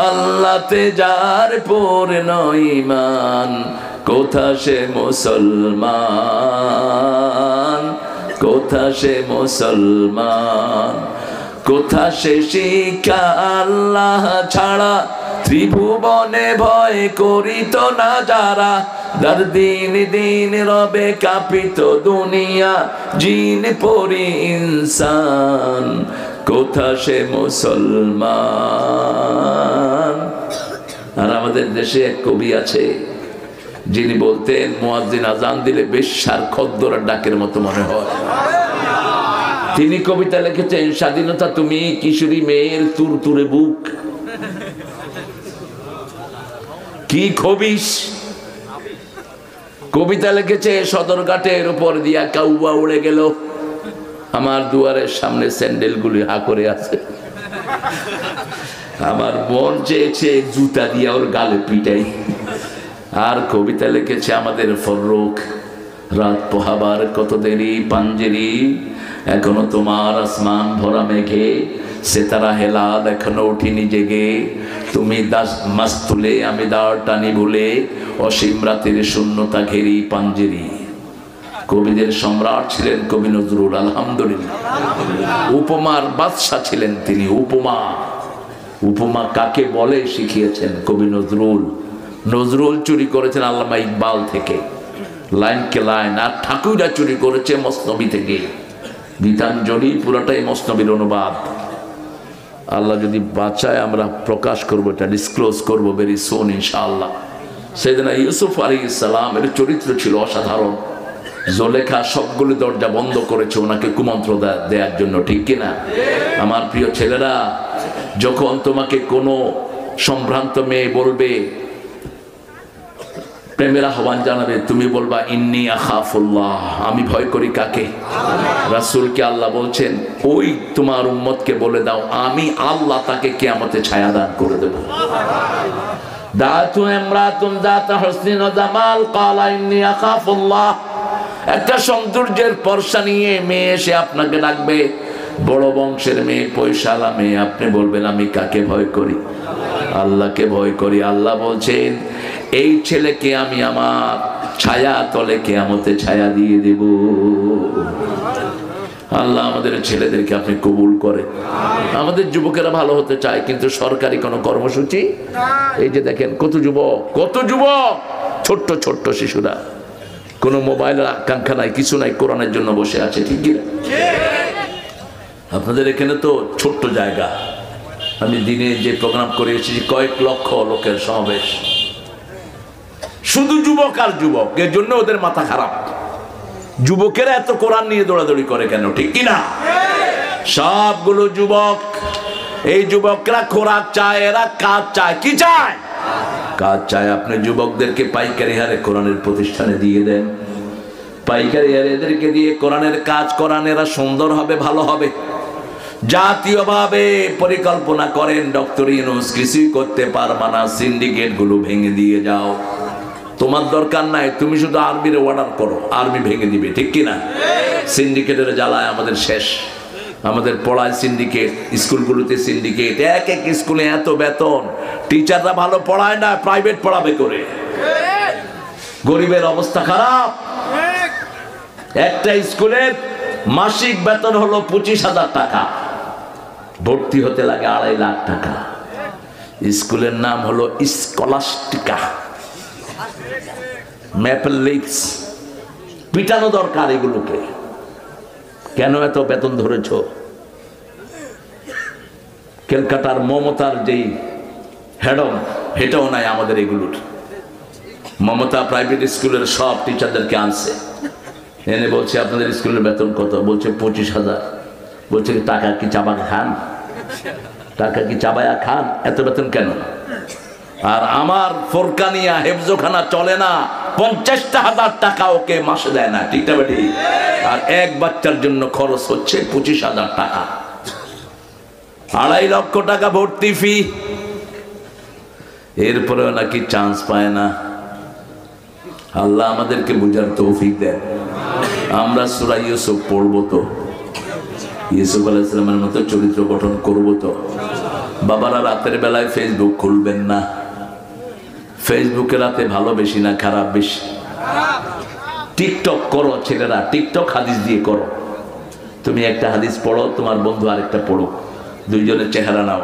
আল্লাহতে যার পূর্ণ ঈমান, কোথা সে মুসলমান, কোথা সে মুসলমান, কোথা সে শিক্ষা আল্লাহ ছাড়া, ত্রিভুবনে ভয় করিত না যারা, দার দিন দিন রবে কাঁপিত দুনিয়া, জিন পরি ইনসান, কোথা সে মুসলমান। আর আমাদের দেশে এক কবি আছে, যিনি বলতেন মুয়াজ্জিন আজান দিলে বেশ্যার খদ্দরের ডাকের মতো মনে হয়। তিনি কবিতা লিখেছেন, স্বাধীনতা তুমি কিশোরী মেয়ের তুরতুরে বুক, কি খবিস। কবিতা লিখেছে, সদরঘাটের উপর দিয়া কাউয়া উড়ে গেল, আমার দুয়ারের সামনে স্যান্ডেল গুলি হা করে আছে, আমার মন চেয়েছে জুতা দিয়া ওর গালে পিটাই। আর কবিতা লিখেছে আমাদের ফররুখ, রাত পোহাবার কত দেরি পাঞ্জেরি, এখনো তোমার আসমান ভরা মেঘে, সেতারা হেলাল এখনো উঠিনি জেগে, তুমি দাস মাস তুলে আমি দাঁড় টানি ভুলে, অসীম রাতের শূন্যতা ঘেরি পাঞ্জেরি। কবিদের সম্রাট ছিলেন কবি নজরুল, আলহামদুলিল্লাহ। উপমার বাদশাহ ছিলেন তিনি। উপমা, উপমা কাকে বলে শিখিয়েছেন কবি নজরুল। নজরুল চুরি করেছেন আল্লামা ইকবাল থেকে, লাইনকে লাইন। আর ঠাকুররা চুরি করেছে মসনবী থেকে, গীতাঞ্জলি পুরাটাই মসনবীর অনুবাদ। আল্লাহ যদি বাঁচায় আমরা প্রকাশ করবো, এটা ডিসক্লোজ করবো ভেরি সুন ইনশাআল্লাহ। সেদিনা ইউসুফ আলাইহিস সালামের চরিত্র ছিল অসাধারণ। জোলেখা সবগুলি দরজা বন্ধ করেছে ওনাকে কুমন্ত্র দেওয়ার জন্য, ঠিক কিনা? আমার প্রিয় ছেলেরা, যখন তোমাকে কোনো সম্ভ্রান্ত মেয়ে বলবে, প্রেমের আহ্বান জানাবে, তুমি বলবা ইন্নী আখাফুল্লাহ, আমি ভয় করি কাকে? রাসূলকে আল্লাহ বলছেন, ওই তোমার উম্মতকে বলে দাও আমি আল্লাহ তাকে কিয়ামতে ছায়া দান করে দেব। দাতু ইমরাতুন যাতা হুসনিন ওয়া জামাল ক্বালা ইন্নী আখাফুল্লাহ। একটা সৌন্দর্যের পরশা নিয়ে মেয়ে এসে আপনাকে ডাকবে, বড় বংশের মেয়ে, পয়সালা মেয়ে, আপনি বলবেন আমি কাকে ভয় করি? আল্লাহকে ভয় করি। আল্লাহ বলছেন, এই ছেলেকে আমি আমার ছায়া তলে কিয়ামতে ছায়া দিয়ে দেব। আল্লাহ আমাদের ছেলেদেরকে আপনি কবুল করে। আমাদের যুবকেরা ভালো হতে চায়, কিন্তু সরকারি কোনো কর্মসূচি, এই যে দেখেন কত যুবক ছোট্ট ছোট্ট শিশুরা, কোনো মোবাইলের আকাঙ্ক্ষা নাই, কিছু নাই, কোরআনের জন্য বসে আছে। ঠিক কি? আপনাদের এখানে তো ছোট্ট জায়গা, আমি দিনে যে প্রোগ্রাম করে এসেছি কয়েক লক্ষ লোকের সমাবেশ, শুধু যুবক আর যুবক, এর জন্য ওদের মাথা খারাপ। যুবকেরা এত কোরআন নিয়ে দৌড়াদৌড়ি করে কেন? ঠিক কিনা? সবগুলো যুবক, এই যুবকরা খোরাক চায়, এরা কাজ চায়। কি চায়? কাজ চায়। আপনি যুবকদেরকে পাইকারি হারে কোরআনের প্রতিষ্ঠানে দিয়ে দেন, পাইকারি হারে এদেরকে দিয়ে কোরআনের কাজ করান, এরা সুন্দর হবে, ভালো হবে। জাতীয়ভাবে পরিকল্পনা করেন, ডক্টর ইউনূস কিছুই করতে পারবা না, সিন্ডিকেট গুলো ভেঙে দিয়ে যাও। তোমার দরকার নাই, তুমি শুধু আর্মির অর্ডার করো, আর্মি ভেঙে দিবে। ঠিক কিনা? সিন্ডিকেটের জ্বালায় আমাদের শেষ। আমাদের পড়ায় সিন্ডিকেট, স্কুলগুলোতে সিন্ডিকেট, এক এক স্কুলে এত বেতন, টিচাররা ভালো পড়ায় না, প্রাইভেট পড়াবে করে। গরিবের অবস্থা খারাপ। একটা স্কুলের মাসিক বেতন হলো 25,000 টাকা, ভর্তি হতে লাগে 2.5 লাখ টাকা। স্কুলের নাম হলো স্কলাস্টিকা, ম্যাপল লিপস। পিটানো দরকার এগুলোকে। কেন এত বেতন ধরেছ? ক্যালকাটার মমতার যেই হেডও নাই আমাদের এগুলোর। মমতা প্রাইভেট স্কুলের সব টিচারদেরকে আনছে, এনে বলছে আপনাদের স্কুলের বেতন কত? বলছে 25,000। বলছে টাকা কি চাবা খান? টাকা কি চাবায়া খান? এত বেতন কেন? আর আমার ফোরকানিয়া হেফজোখানা চলে না, 50,000 টাকা ওকে মাসে দেয় না। ঠিক না বেটি? আর এক বাচ্চার জন্য খরচ হচ্ছে 25,000 টাকা, 2.5 লক্ষ টাকা ভর্তি ফি। এরপরেও নাকি চান্স পায় না। আল্লাহ আমাদেরকে বুঝার তৌফিক দেন। আমরা সূরা ইউসুফ পড়বো তো, ইউসুফ আলাইহিস সালামের মতো চরিত্র গঠন করবো তো। বাবারা রাতের বেলায় ফেসবুক খুলবেন না। ফেসবুকে রাতে ভালো বেশি না খারাপ বেশি? টিকটক করো ছেলেরা, টিকটক হাদিস দিয়ে করো। তুমি একটা হাদিস পড়ো, তোমার বন্ধু আরেকটা পড়ো, দুইজনের চেহারা নাও।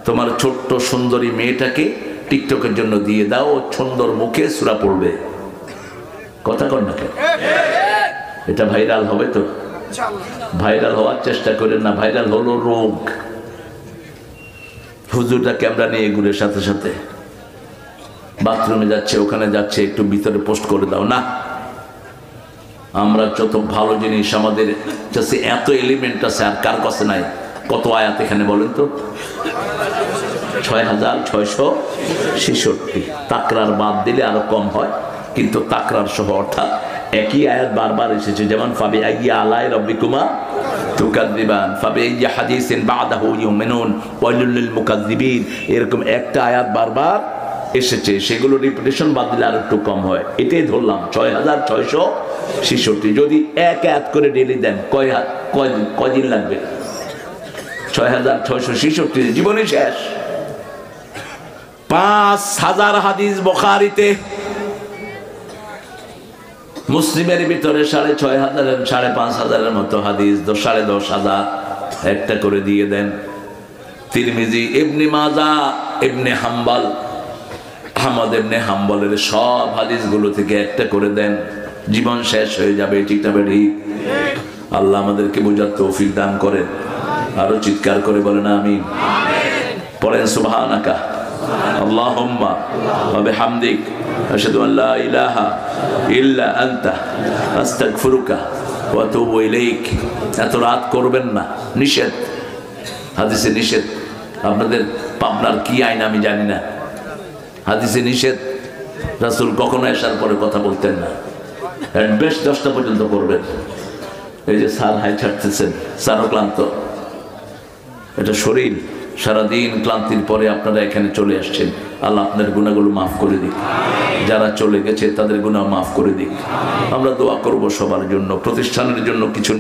তোমার ছোট্ট সুন্দরী মেয়েটাকে টিকটকের জন্য দিয়ে দাও, সুন্দর মুখে সূরা পড়বে। কথা কর না কেন? এটা ভাইরাল হবে তো? ভাইরাল হওয়ার চেষ্টা করেন না, ভাইরাল হলো রোগ। হুজুরটা ক্যামেরা নিয়ে ঘুরে সাথে সাথে বাথরুমে যাচ্ছে, ওখানে যাচ্ছে, একটু ভিতরে পোস্ট করে দাও না। আমরা যত ভালো জিনিস আমাদের কাছে, এত এলিমেন্ট আছে, আর কার কাছে নাই? কত আয়াত এখানে বলেন তো? 6,666। তাকরার বাদ দিলে আরো কম হয়, কিন্তু তাকরার সহ অর্থাৎ একই আয়াত বারবার এসেছে। যেমন ফাবি আইয়া আলাই রব্বিকুমা তুকাযযিবান, ফাবি আইয়া হাদিসিন বাদাহু ইউমিনুন ওয়াইলুল লিল মুকাযযিবিন, এরকম একটা আয়াত বারবার এসেছে। সেগুলো রিপিটেশন বাদ দিলে আর একটু কম হয়। এটাই ধরলাম 6,666। যদি এক আয়াত করে ডেলি দেন কয়দিন লাগবে? 6,666 জীবনে শেষ। 5,000 হাদিস বুখারীতে, মুসলিমের ভিতরে 6,500 5,500 মতো হাদিস, 10,500 একটা করে দিয়ে দেন। তিরমিজি, ইবনে মাজাহ, ইবনে হাম্বল, আহমদ ইবনে হাম্বলের সব হাদিসগুলো থেকে একটা করে দেন, জীবন শেষ হয়ে যাবে। ঠিক না বেটি? আল্লাহ আমাদেরকে বোঝার তৌফিক দান করেন। আরো চিৎকার করে বলেন আমিন। পড়েন সুবহানাকা আল্লাহুম্মা ওয়া বিহামদিক আশহাদু আল লা ইলাহা ইল্লা আনতা আস্তাগফিরুকা ওয়া আতুবু ইলাইক। এত রাত করবেন না, নিষেধ, হাদিসে নিষেধ। আপনাদের পাবনার কি আইন আমি জানি না, হাদিসে নিষেধ। রাসূল কখনো এশার পরে কথা বলতেন না, বেশ 10টা পর্যন্ত করবেন। এই যে স্যার হাই ছাড়তেছেন, স্যারও ক্লান্ত, এটা শরীর, সারাদিন ক্লান্তির পরে আপনারা এখানে চলে আসছেন। আল্লাহ আপনার গুনাহগুলো মাফ করে দিক, যারা চলে গেছে তাদের গুনাহ মাফ করে দিক। আমরা দোয়া করব সবার জন্য, প্রতিষ্ঠানের জন্য কিছু